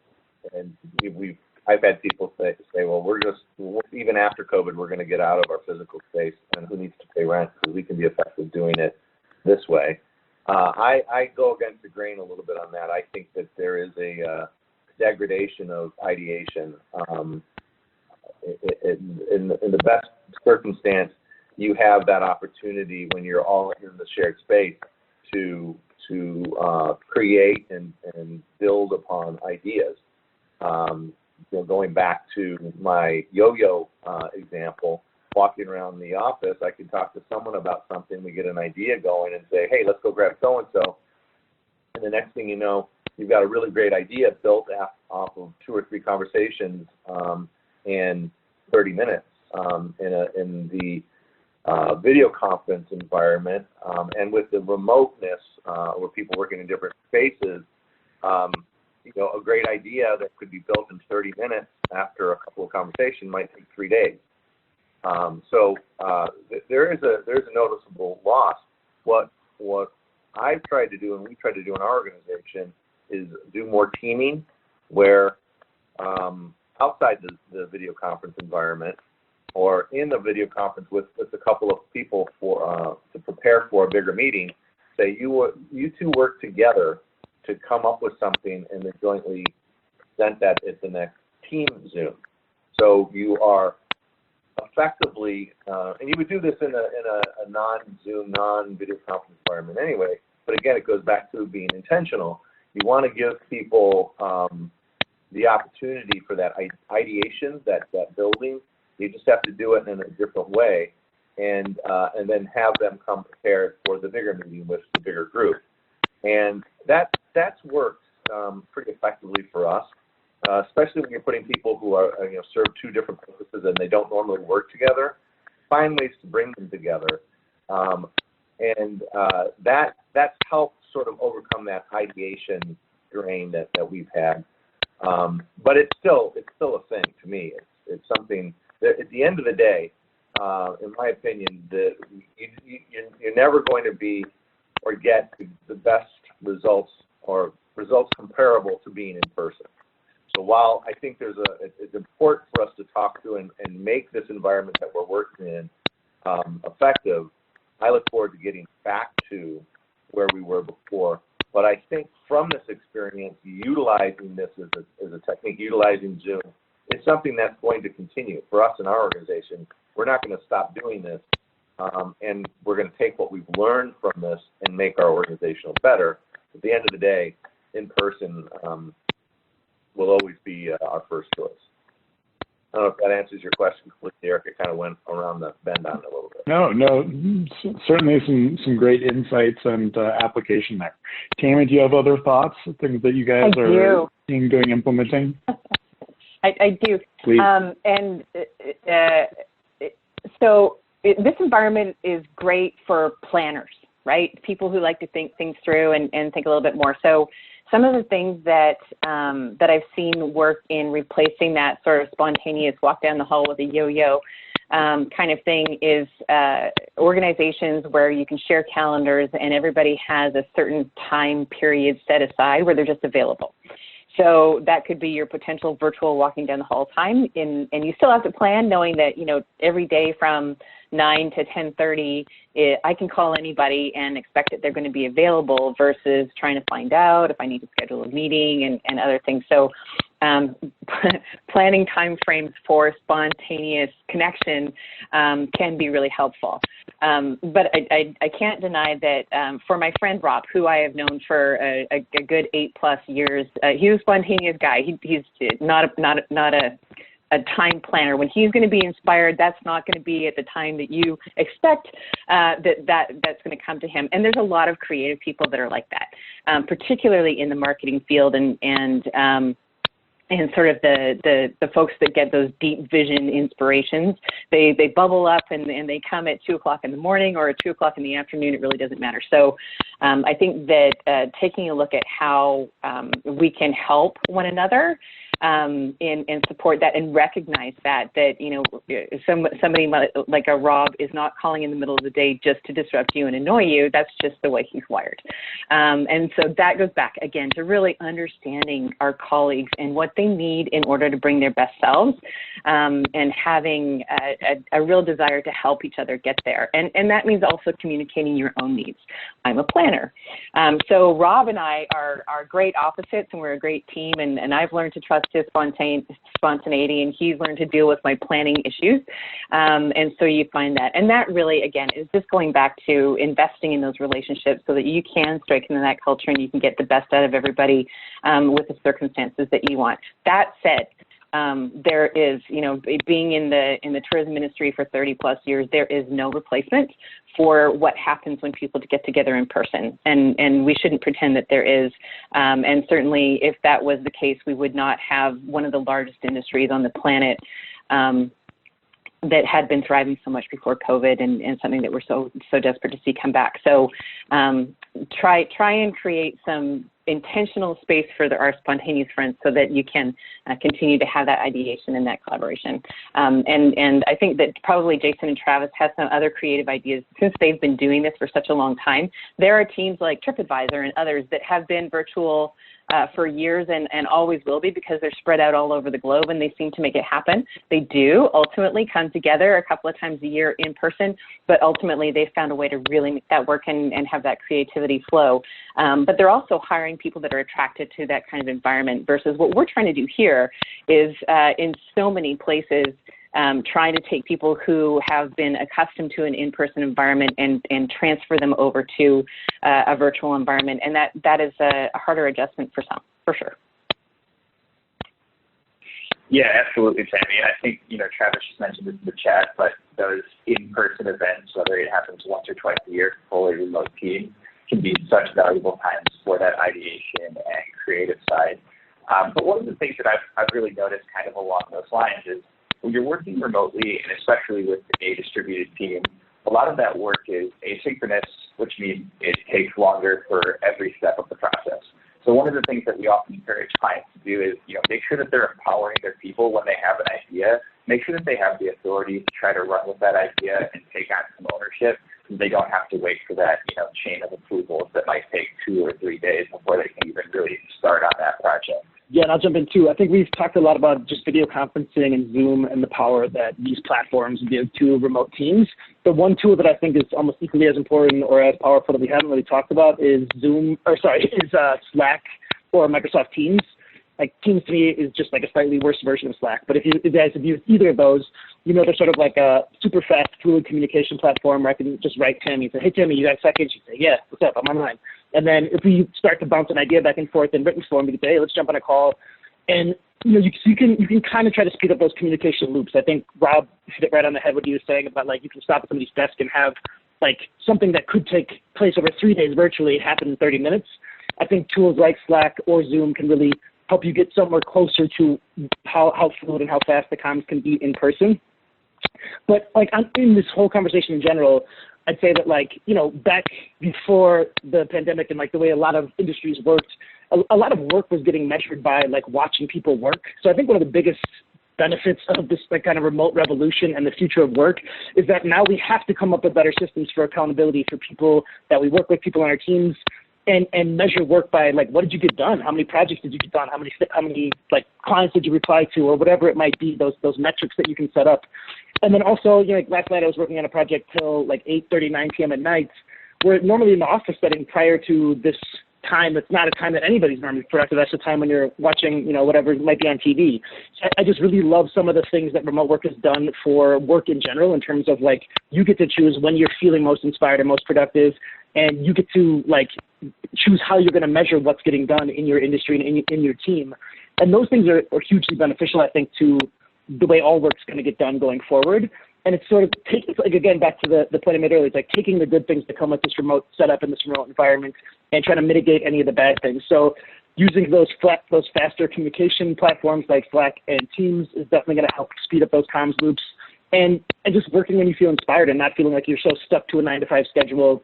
[SPEAKER 3] I've had people say, well, even after COVID, we're going to get out of our physical space, and who needs to pay rent, because we can be effective doing it this way. I go against the grain a little bit on that. I think that there is a degradation of ideation. In the best circumstance, you have that opportunity when you're all in the shared space to create and build upon ideas. Going back to my yo-yo example, walking around the office, I can talk to someone about something, we get an idea going and say, hey, let's go grab so-and-so. And the next thing you know, you've got a really great idea built off of 2 or 3 conversations in 30 minutes. In the video conference environment, and with the remoteness where people working in different spaces, a great idea that could be built in 30 minutes after a couple of conversations might take 3 days. So there is a noticeable loss. What I've tried to do, and we tried to do in our organization, is do more teaming where outside the video conference environment or in the video conference with a couple of people to prepare for a bigger meeting, say you two work together to come up with something and then jointly present that at the next team Zoom. So you are effectively, and you would do this in a non-Zoom, non-video conference environment anyway, but again, it goes back to being intentional. You want to give people the opportunity for that ideation, that building. You just have to do it in a different way. and then have them come prepared for the bigger meeting with the bigger group. And that's worked pretty effectively for us, especially when you're putting people who are serve two different purposes and they don't normally work together. Find ways to bring them together, and that's helped sort of overcome that ideation drain that we've had. But it's still a thing to me. It's something that at the end of the day, in my opinion, that you're never going to be or get the best results or results comparable to being in person. So while I think it's important for us to talk to and make this environment that we're working in effective, I look forward to getting back to where we were before. But I think from this experience, utilizing this as a technique, utilizing Zoom, is something that's going to continue. For us in our organization, we're not going to stop doing this, and we're going to take what we've learned from this and make our organization better. At the end of the day, in person will always be our first choice. I don't know if that answers your question completely, Eric. It kind of went around the bend on it a little bit.
[SPEAKER 1] No, certainly some great insights and application there. Tammy, do you have other thoughts, things that you guys are doing, implementing?
[SPEAKER 2] I do.
[SPEAKER 1] Please.
[SPEAKER 2] So this environment is great for planners, right? People who like to think things through and think a little bit more. So some of the things that I've seen work in replacing that sort of spontaneous walk down the hall with a yo-yo kind of thing is organizations where you can share calendars and everybody has a certain time period set aside where they're just available. So that could be your potential virtual walking down the hall time, and you still have to plan knowing that, every day from 9 to 10:30, I can call anybody and expect that they're going to be available versus trying to find out if I need to schedule a meeting and other things. So planning time frames for spontaneous connection can be really helpful. But I can't deny that for my friend Rob, who I have known for a good 8+ years, he's a spontaneous guy. He's not a time planner. When he's going to be inspired, that's not going to be at the time that you expect that's going to come to him. And there's a lot of creative people that are like that, particularly in the marketing field and sort of the folks that get those deep vision inspirations. They bubble up and they come at 2 o'clock in the morning or at 2 o'clock in the afternoon. It really doesn't matter. So I think that taking a look at how we can help one another and support that and recognize that somebody like a Rob is not calling in the middle of the day just to disrupt you and annoy you. That's just the way he's wired. And so that goes back, again, to really understanding our colleagues and what they need in order to bring their best selves and having a real desire to help each other get there. And that means also communicating your own needs. I'm a planner. So Rob and I are great opposites, and we're a great team, and I've learned to trust his spontaneity, and he's learned to deal with my planning issues. And so you find that. And that really, again, is just going back to investing in those relationships so that you can strengthen that culture and you can get the best out of everybody with the circumstances that you want. That said, there is, being in the tourism industry for 30+ years, there is no replacement for what happens when people get together in person. And we shouldn't pretend that there is. And certainly if that was the case, we would not have one of the largest industries on the planet that had been thriving so much before COVID and something that we're so desperate to see come back. So try and create some intentional space for our spontaneous friends so that you can continue to have that ideation and that collaboration. And I think that probably Jason and Travis have some other creative ideas since they've been doing this for such a long time. There are teams like TripAdvisor and others that have been virtual for years and always will be because they're spread out all over the globe and they seem to make it happen. They do ultimately come together a couple of times a year in person, but ultimately they've found a way to really make that work and have that creativity flow. But they're also hiring people that are attracted to that kind of environment versus what we're trying to do here is in so many places trying to take people who have been accustomed to an in-person environment and transfer them over to a virtual environment. And that is a harder adjustment for some, for sure.
[SPEAKER 4] Yeah, absolutely, Tammy. I think, Travis just mentioned this in the chat, but those in-person events, whether it happens once or twice a year, fully remote team, can be such valuable times for that ideation and creative side. But one of the things that I've really noticed kind of along those lines is when you're working remotely, and especially with a distributed team, a lot of that work is asynchronous, which means it takes longer for every step of the process. So one of the things that we often encourage clients to do is, make sure that they're empowering their people when they have an idea. Make sure that they have the authority to try to run with that idea and take on some ownership, so they don't have to wait for that, chain of approvals that might take 2 or 3 days before they can even really start on that project.
[SPEAKER 5] Yeah, and I'll jump in too. I think we've talked a lot about just video conferencing and Zoom and the power that these platforms give to remote teams. The one tool that I think is almost equally as important or as powerful that we haven't really talked about is Slack or Microsoft Teams. Like Teams to me is just like a slightly worse version of Slack. But if you guys have used either of those, they're sort of like a super fast, fluid communication platform where I can just write Tammy and say, hey, Tammy, you got a second? She'd say, yeah, what's up? I'm online. And then if we start to bounce an idea back and forth in written form, we can say, hey, let's jump on a call. And, you can kind of try to speed up those communication loops. I think Rob hit it right on the head what he was saying about, you can stop at somebody's desk and have, something that could take place over 3 days virtually happen in 30 minutes. I think tools like Slack or Zoom can really help you get somewhere closer to how fluid and how fast the comms can be in person. But in this whole conversation in general, I'd say that back before the pandemic and the way a lot of industries worked, a lot of work was getting measured by watching people work. So I think one of the biggest benefits of this kind of remote revolution and the future of work is that now we have to come up with better systems for accountability for people that we work with, people on our teams, and measure work by what did you get done? How many projects did you get done? How many clients did you reply to, or whatever it might be, those metrics that you can set up. And then also, last night I was working on a project till 8:30, 9 p.m. at night, where normally in the office setting prior to this time, it's not a time that anybody's normally productive. That's the time when you're watching, whatever might be on TV. So I just really love some of the things that remote work has done for work in general in terms of you get to choose when you're feeling most inspired and most productive, and you get to choose how you're going to measure what's getting done in your industry and in your team. And those things are hugely beneficial, I think, to the way all work's going to get done going forward. And it's sort of again, back to the point I made earlier, it's taking the good things that come with this remote setup and this remote environment and trying to mitigate any of the bad things. So using those faster communication platforms like Slack and Teams is definitely going to help speed up those comms loops. And just working when you feel inspired and not feeling like you're so stuck to a 9-to-5 schedule.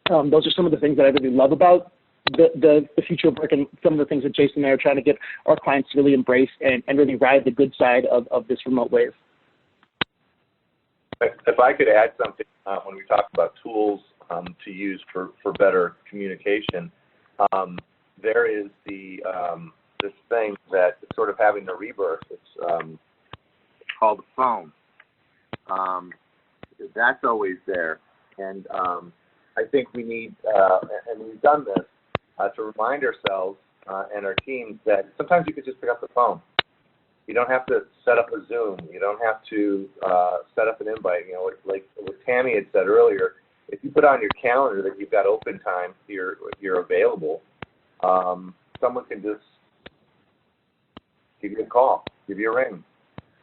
[SPEAKER 5] Those are some of the things that I really love about the future of work and some of the things that Jason and I are trying to get our clients to really embrace and really ride the good side of this remote wave.
[SPEAKER 3] If I could add something, when we talk about tools to use for better communication, there is this thing that is sort of having a rebirth. It's called the phone. That's always there. And I think we need, and we've done this, to remind ourselves and our teams that sometimes you could just pick up the phone. You don't have to set up a Zoom. You don't have to set up an invite. Like what Tammy had said earlier, if you put on your calendar that you've got open time, you're available, someone can just give you a call, give you a ring.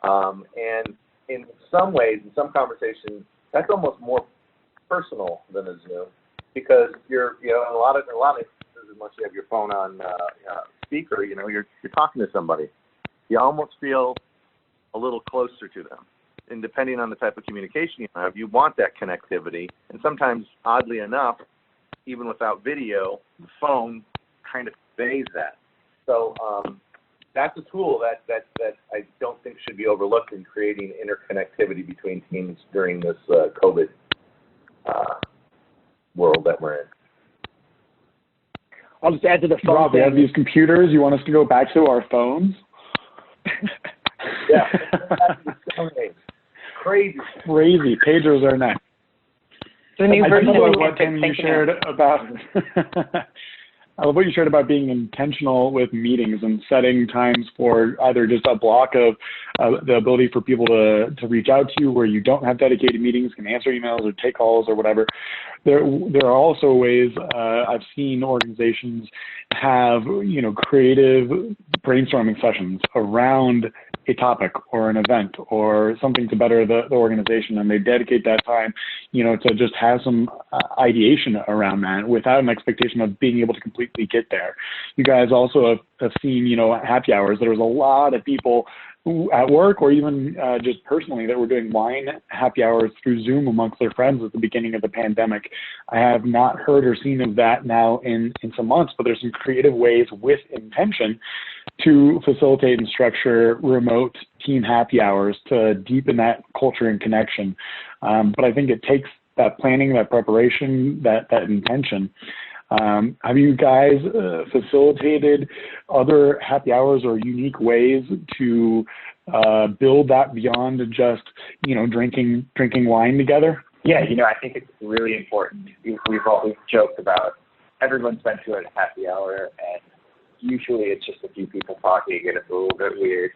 [SPEAKER 3] And in some ways, in some conversations, that's almost more personal than a Zoom, because you're, in a lot of instances, unless you have your phone on speaker, you're talking to somebody. You almost feel a little closer to them. And depending on the type of communication you have, you want that connectivity. And sometimes, oddly enough, even without video, the phone kind of conveys that. So that's a tool that I don't think should be overlooked in creating interconnectivity between teams during this COVID world that we're in.
[SPEAKER 5] I'll just add to the phone.
[SPEAKER 1] Rob, we have these computers. You want us to go back to our phones?
[SPEAKER 3] Yeah. Crazy. Pagers are next.
[SPEAKER 2] The new
[SPEAKER 1] I
[SPEAKER 2] version
[SPEAKER 1] love
[SPEAKER 2] of
[SPEAKER 1] what Tim you shared about. I love what you shared about being intentional with meetings and setting times for either just a block of the ability for people to reach out to you where you don't have dedicated meetings, can answer emails or take calls or whatever. There are also ways I've seen organizations have, creative brainstorming sessions around a topic or an event or something to better the organization, and they dedicate that time, to just have some ideation around that without an expectation of being able to completely get there. You guys also have seen, happy hours. There was a lot of people at work or even just personally that were doing wine happy hours through Zoom amongst their friends at the beginning of the pandemic. I have not heard or seen of that now in some months, but there's some creative ways with intention to facilitate and structure remote team happy hours to deepen that culture and connection. But I think it takes that planning, that preparation, that intention. Have you guys facilitated other happy hours or unique ways to build that beyond just, drinking wine together?
[SPEAKER 4] Yeah, I think it's really important. We've always joked about everyone's been to a happy hour, and usually it's just a few people talking, and it's a little bit weird.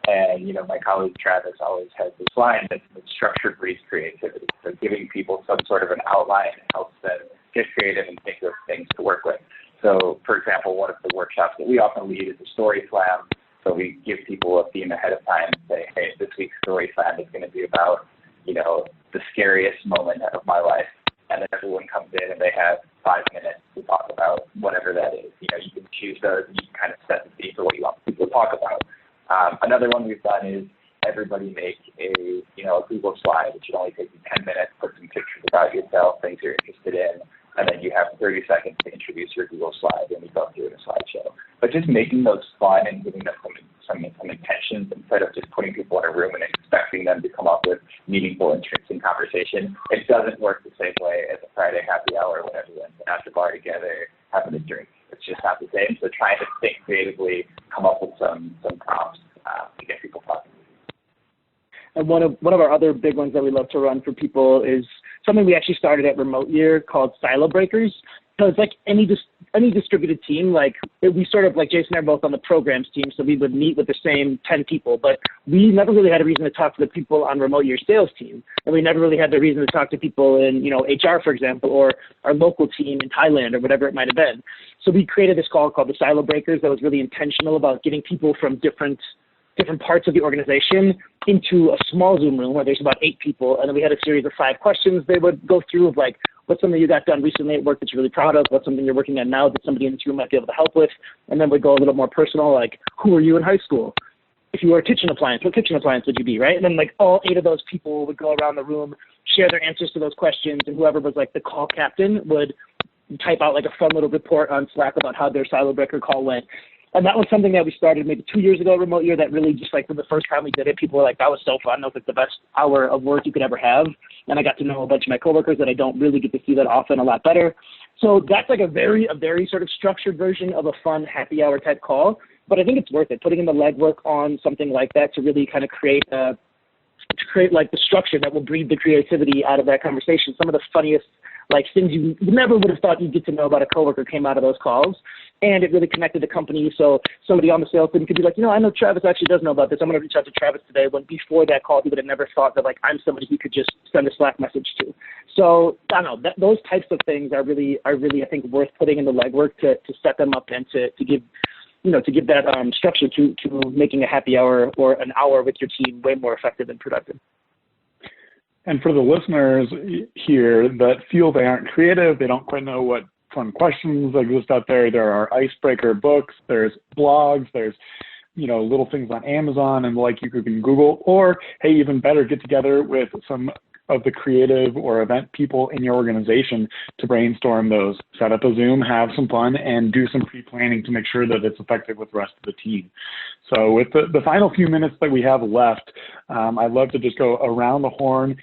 [SPEAKER 4] And, my colleague Travis always has this line that structure breeds creativity. So giving people some sort of an outline helps them get creative and think of things to work with. So, for example, one of the workshops that we often lead is a story slam. So we give people a theme ahead of time and say, hey, this week's story slam is going to be about, the scariest moment of my life. And then everyone comes in and they have 5 minutes to talk about whatever that is. You can choose those and you can kind of set the theme for what you want people to talk about. Another one we've done is everybody make a Google slide. It should only take you 10 minutes, put some pictures about yourself, things you're interested in, and then you have 30 seconds to introduce your Google slide, and you go through it in a slideshow. But just making those fun and giving them some intentions instead of just putting people in a room and expecting them to come up with meaningful, interesting conversation. It doesn't work the same way as a Friday happy hour when everyone's at the bar together having a drink. It's just not the same. So trying to think creatively, come up with some prompts to get people talking.
[SPEAKER 5] And one of our other big ones that we love to run for people is something we actually started at Remote Year called Silo Breakers. So it's like any distributed team, like we sort of, like Jason and I are both on the programs team, so we would meet with the same 10 people, but we never really had a reason to talk to the people on Remote Year sales team. And we never really had the reason to talk to people in, HR, for example, or our local team in Thailand or whatever it might have been. So we created this call called the Silo Breakers that was really intentional about getting people from different parts of the organization into a small Zoom room where there's about 8 people. And then we had a series of 5 questions they would go through of like, what's something you got done recently at work that you're really proud of? What's something you're working on now that somebody in this room might be able to help with? And then we'd go a little more personal, like, who were you in high school? If you were a kitchen appliance, what kitchen appliance would you be, right? And then like all 8 of those people would go around the room, share their answers to those questions, and whoever was like the call captain would type out like a fun little report on Slack about how their Silo Breaker call went. And that was something that we started maybe 2 years ago, Remote Year, that really just like for the first time we did it, people were like, that was so fun. That was like the best hour of work you could ever have. And I got to know a bunch of my coworkers that I don't really get to see that often a lot better. So that's like a very sort of structured version of a fun happy hour type call. But I think it's worth it, putting in the legwork on something like that to really kind of create like the structure that will breed the creativity out of that conversation. Some of the funniest like things you never would have thought you'd get to know about a coworker came out of those calls. And it really connected the company. So somebody on the sales team could be like, I know Travis actually does know about this. I'm going to reach out to Travis today. When before that call, he would have never thought that like I'm somebody he could just send a Slack message to. So I don't know, those types of things are really I think worth putting in the legwork to set them up and to give that structure to making a happy hour or an hour with your team way more effective and productive.
[SPEAKER 1] And for the listeners here that feel they aren't creative, they don't quite know what fun questions exist out there. There are icebreaker books, there's blogs, there's, little things on Amazon and like you can Google, or hey, even better, get together with some of the creative or event people in your organization to brainstorm those. Set up a Zoom, have some fun, and do some pre-planning to make sure that it's effective with the rest of the team. So with the final few minutes that we have left, I'd love to just go around the horn.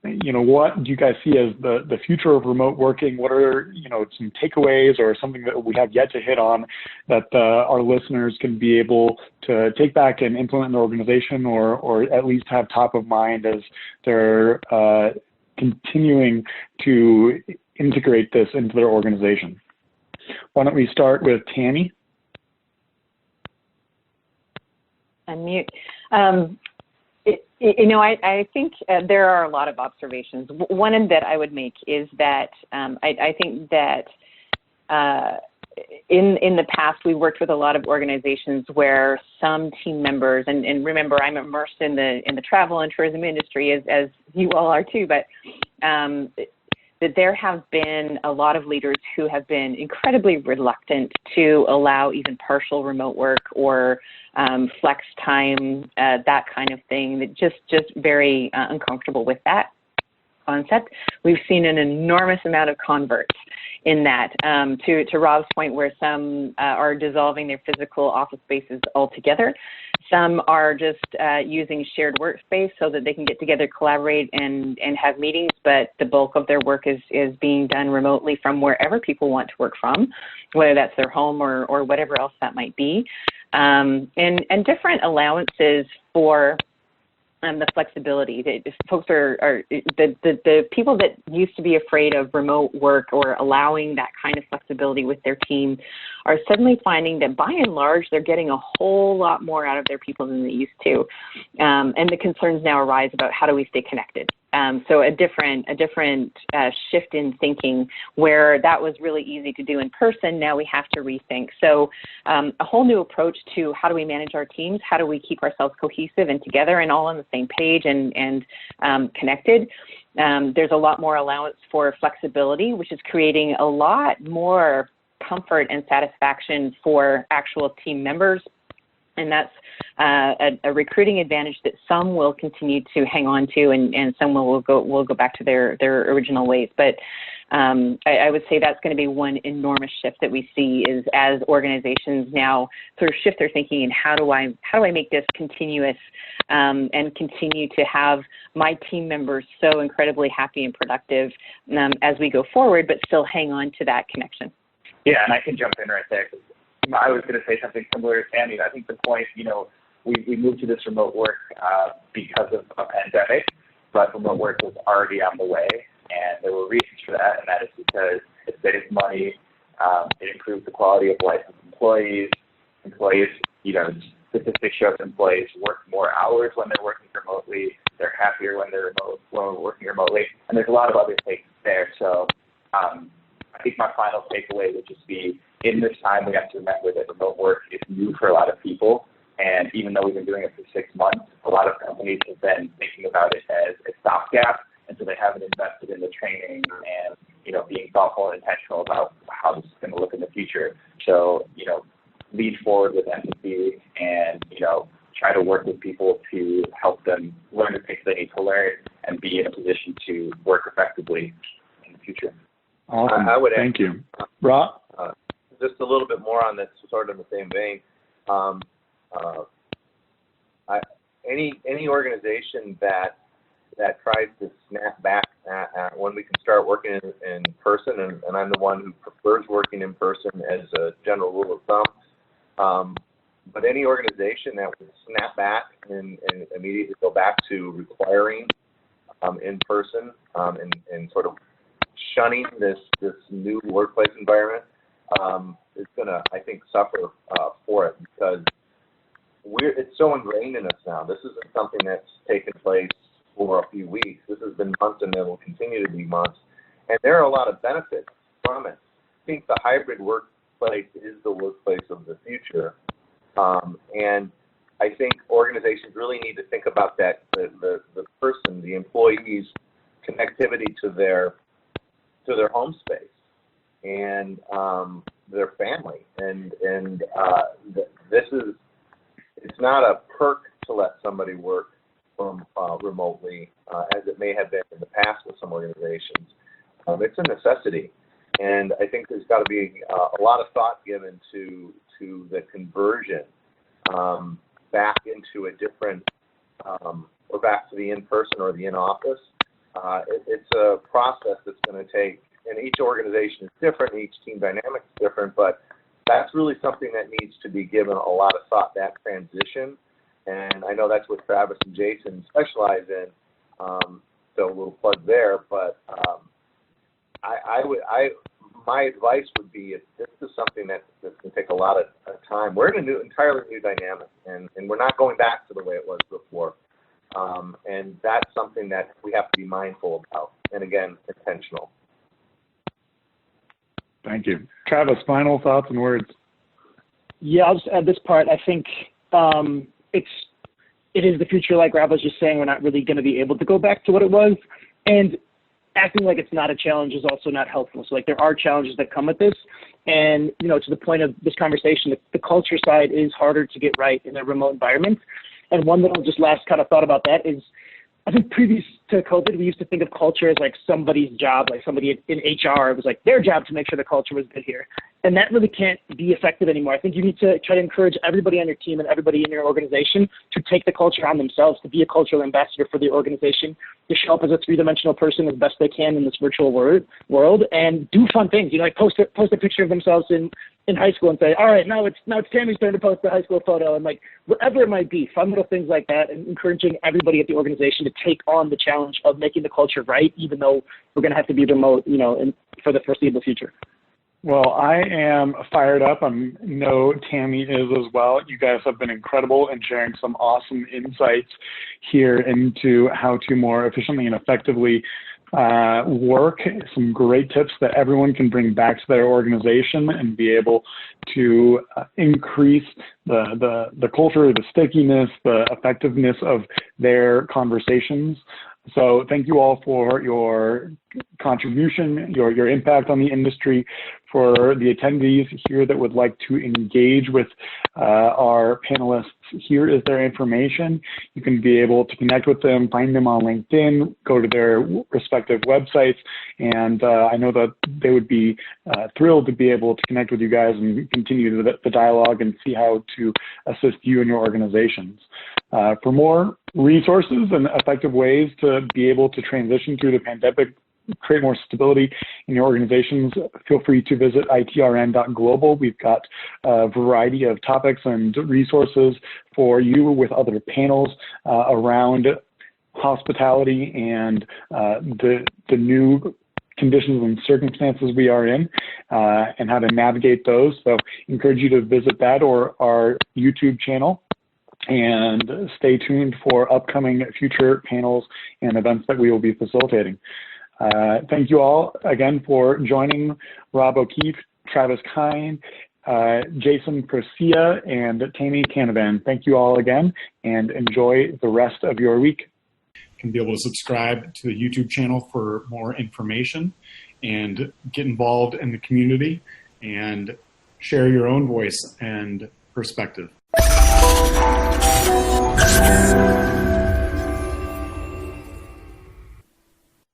[SPEAKER 1] What do you guys see as the future of remote working? What are, some takeaways or something that we have yet to hit on that our listeners can be able to take back and implement in their organization or at least have top of mind as they're continuing to integrate this into their organization? Why don't we start with Tammy?
[SPEAKER 2] Unmute. I think there are a lot of observations. One that I would make is that I think that in the past, we worked with a lot of organizations where some team members, and remember, I'm immersed in the travel and tourism industry as you all are too, but that there have been a lot of leaders who have been incredibly reluctant to allow even partial remote work or flex time, that kind of thing, that just very uncomfortable with that concept. We've seen an enormous amount of converts in that, to Rob's point, where some are dissolving their physical office spaces altogether. Some are just using shared workspace so that they can get together, collaborate, and have meetings, but the bulk of their work is being done remotely from wherever people want to work from, whether that's their home or whatever else that might be. And different allowances for the flexibility. Folks are the people that used to be afraid of remote work or allowing that kind of flexibility with their team are suddenly finding that by and large they're getting a whole lot more out of their people than they used to, and the concerns now arise about how do we stay connected. So a different shift in thinking, where that was really easy to do in person, now we have to rethink. So a whole new approach to how do we manage our teams, how do we keep ourselves cohesive and together and all on the same page and connected. There's a lot more allowance for flexibility, which is creating a lot more comfort and satisfaction for actual team members. And that's a recruiting advantage that some will continue to hang on to, and some will go back to their original ways. But I would say that's going to be one enormous shift that we see, is as organizations now sort of shift their thinking, and how do I make this continuous and continue to have my team members so incredibly happy and productive as we go forward, but still hang on to that connection.
[SPEAKER 4] Yeah, and I can jump in right there. I was going to say something similar to Tammy. I think the point, we moved to this remote work because of a pandemic, but remote work was already on the way, and there were reasons for that, and that is because it saves money, it improves the quality of life of employees. Statistics show that employees work more hours when they're working remotely, they're happier when they're working remotely, and there's a lot of other things there. So I think my final takeaway would just be, in this time, we have to remember that remote work is new for a lot of people. And even though we've been doing it for 6 months, a lot of companies have been thinking about it as a stopgap. And so they haven't invested in the training and, being thoughtful and intentional about how this is going to look in the future. So, lead forward with empathy and, try to work with people to help them learn the things they need to learn and be in a position to work effectively in the future.
[SPEAKER 1] Awesome.
[SPEAKER 3] I would
[SPEAKER 1] Thank you. Rob?
[SPEAKER 3] Just a little bit more on this, sort of in the same vein. Any organization that tries to snap back at when we can start working in person, and I'm the one who prefers working in person as a general rule of thumb. But any organization that would snap back and immediately go back to requiring in person and sort of shunning this new workplace environment is going to, I think, suffer for it, because it's so ingrained in us now. This isn't something that's taken place for a few weeks. This has been months, and it will continue to be months. And there are a lot of benefits from it. I think the hybrid workplace is the workplace of the future. And I think organizations really need to think about that, the person, the employee's connectivity to their home space and their family. And it's not a perk to let somebody work from remotely, as it may have been in the past with some organizations. It's a necessity. And I think there's got to be a lot of thought given to the conversion back into a different, or back to the in-person or the in-office. It's a process that's going to take, and each organization is different, each team dynamic is different, but that's really something that needs to be given a lot of thought, that transition. And I know that's what Travis and Jason specialize in, so a little plug there. But my advice would be, if this is something that's going to take a lot of time, we're in an entirely new dynamic, and we're not going back to the way it was before. And that's something that we have to be mindful about, and again, intentional.
[SPEAKER 1] Thank you. Travis, final thoughts and words.
[SPEAKER 5] Yeah, I'll just add this part. I think it is the future, like Rob was just saying. We're not really going to be able to go back to what it was. And acting like it's not a challenge is also not helpful. So, like, there are challenges that come with this. And, you know, to the point of this conversation, the culture side is harder to get right in a remote environment. And one little just last kind of thought about that is, I think previous to COVID, we used to think of culture as like somebody's job, like somebody in HR. It was like their job to make sure the culture was good here. And that really can't be effective anymore. I think you need to try to encourage everybody on your team and everybody in your organization to take the culture on themselves, to be a cultural ambassador for the organization, to show up as a three-dimensional person as best they can in this virtual world and do fun things. You know, like post a picture of themselves in high school and say, all right, now it's Tammy's turn to post the high school photo, and like whatever it might be, fun little things like that, and encouraging everybody at the organization to take on the challenge of making the culture right, even though we're going to have to be remote, you know, for the foreseeable future.
[SPEAKER 1] Well, I am fired up. I know Tammy is as well. You guys have been incredible in sharing some awesome insights here into how to more efficiently and effectively work, some great tips that everyone can bring back to their organization and be able to increase the culture, the stickiness, the effectiveness of their conversations. So thank you all for your contribution, your impact on the industry. For the attendees here that would like to engage with our panelists, here is their information. You can be able to connect with them, find them on LinkedIn, go to their respective websites, and I know that they would be thrilled to be able to connect with you guys and continue the dialogue and see how to assist you and your organizations. For more resources and effective ways to be able to transition through the pandemic, create more stability in your organizations, feel free to visit itrn.global. We've got a variety of topics and resources for you with other panels around hospitality and the new conditions and circumstances we are in and how to navigate those. So encourage you to visit that or our YouTube channel. And stay tuned for upcoming future panels and events that we will be facilitating. Thank you all again for joining Rob O'Keefe, Travis Kine, Jason Persia, and Tammy Canavan. Thank you all again, and enjoy the rest of your week.
[SPEAKER 6] You can be able to subscribe to the YouTube channel for more information and get involved in the community and share your own voice and perspective.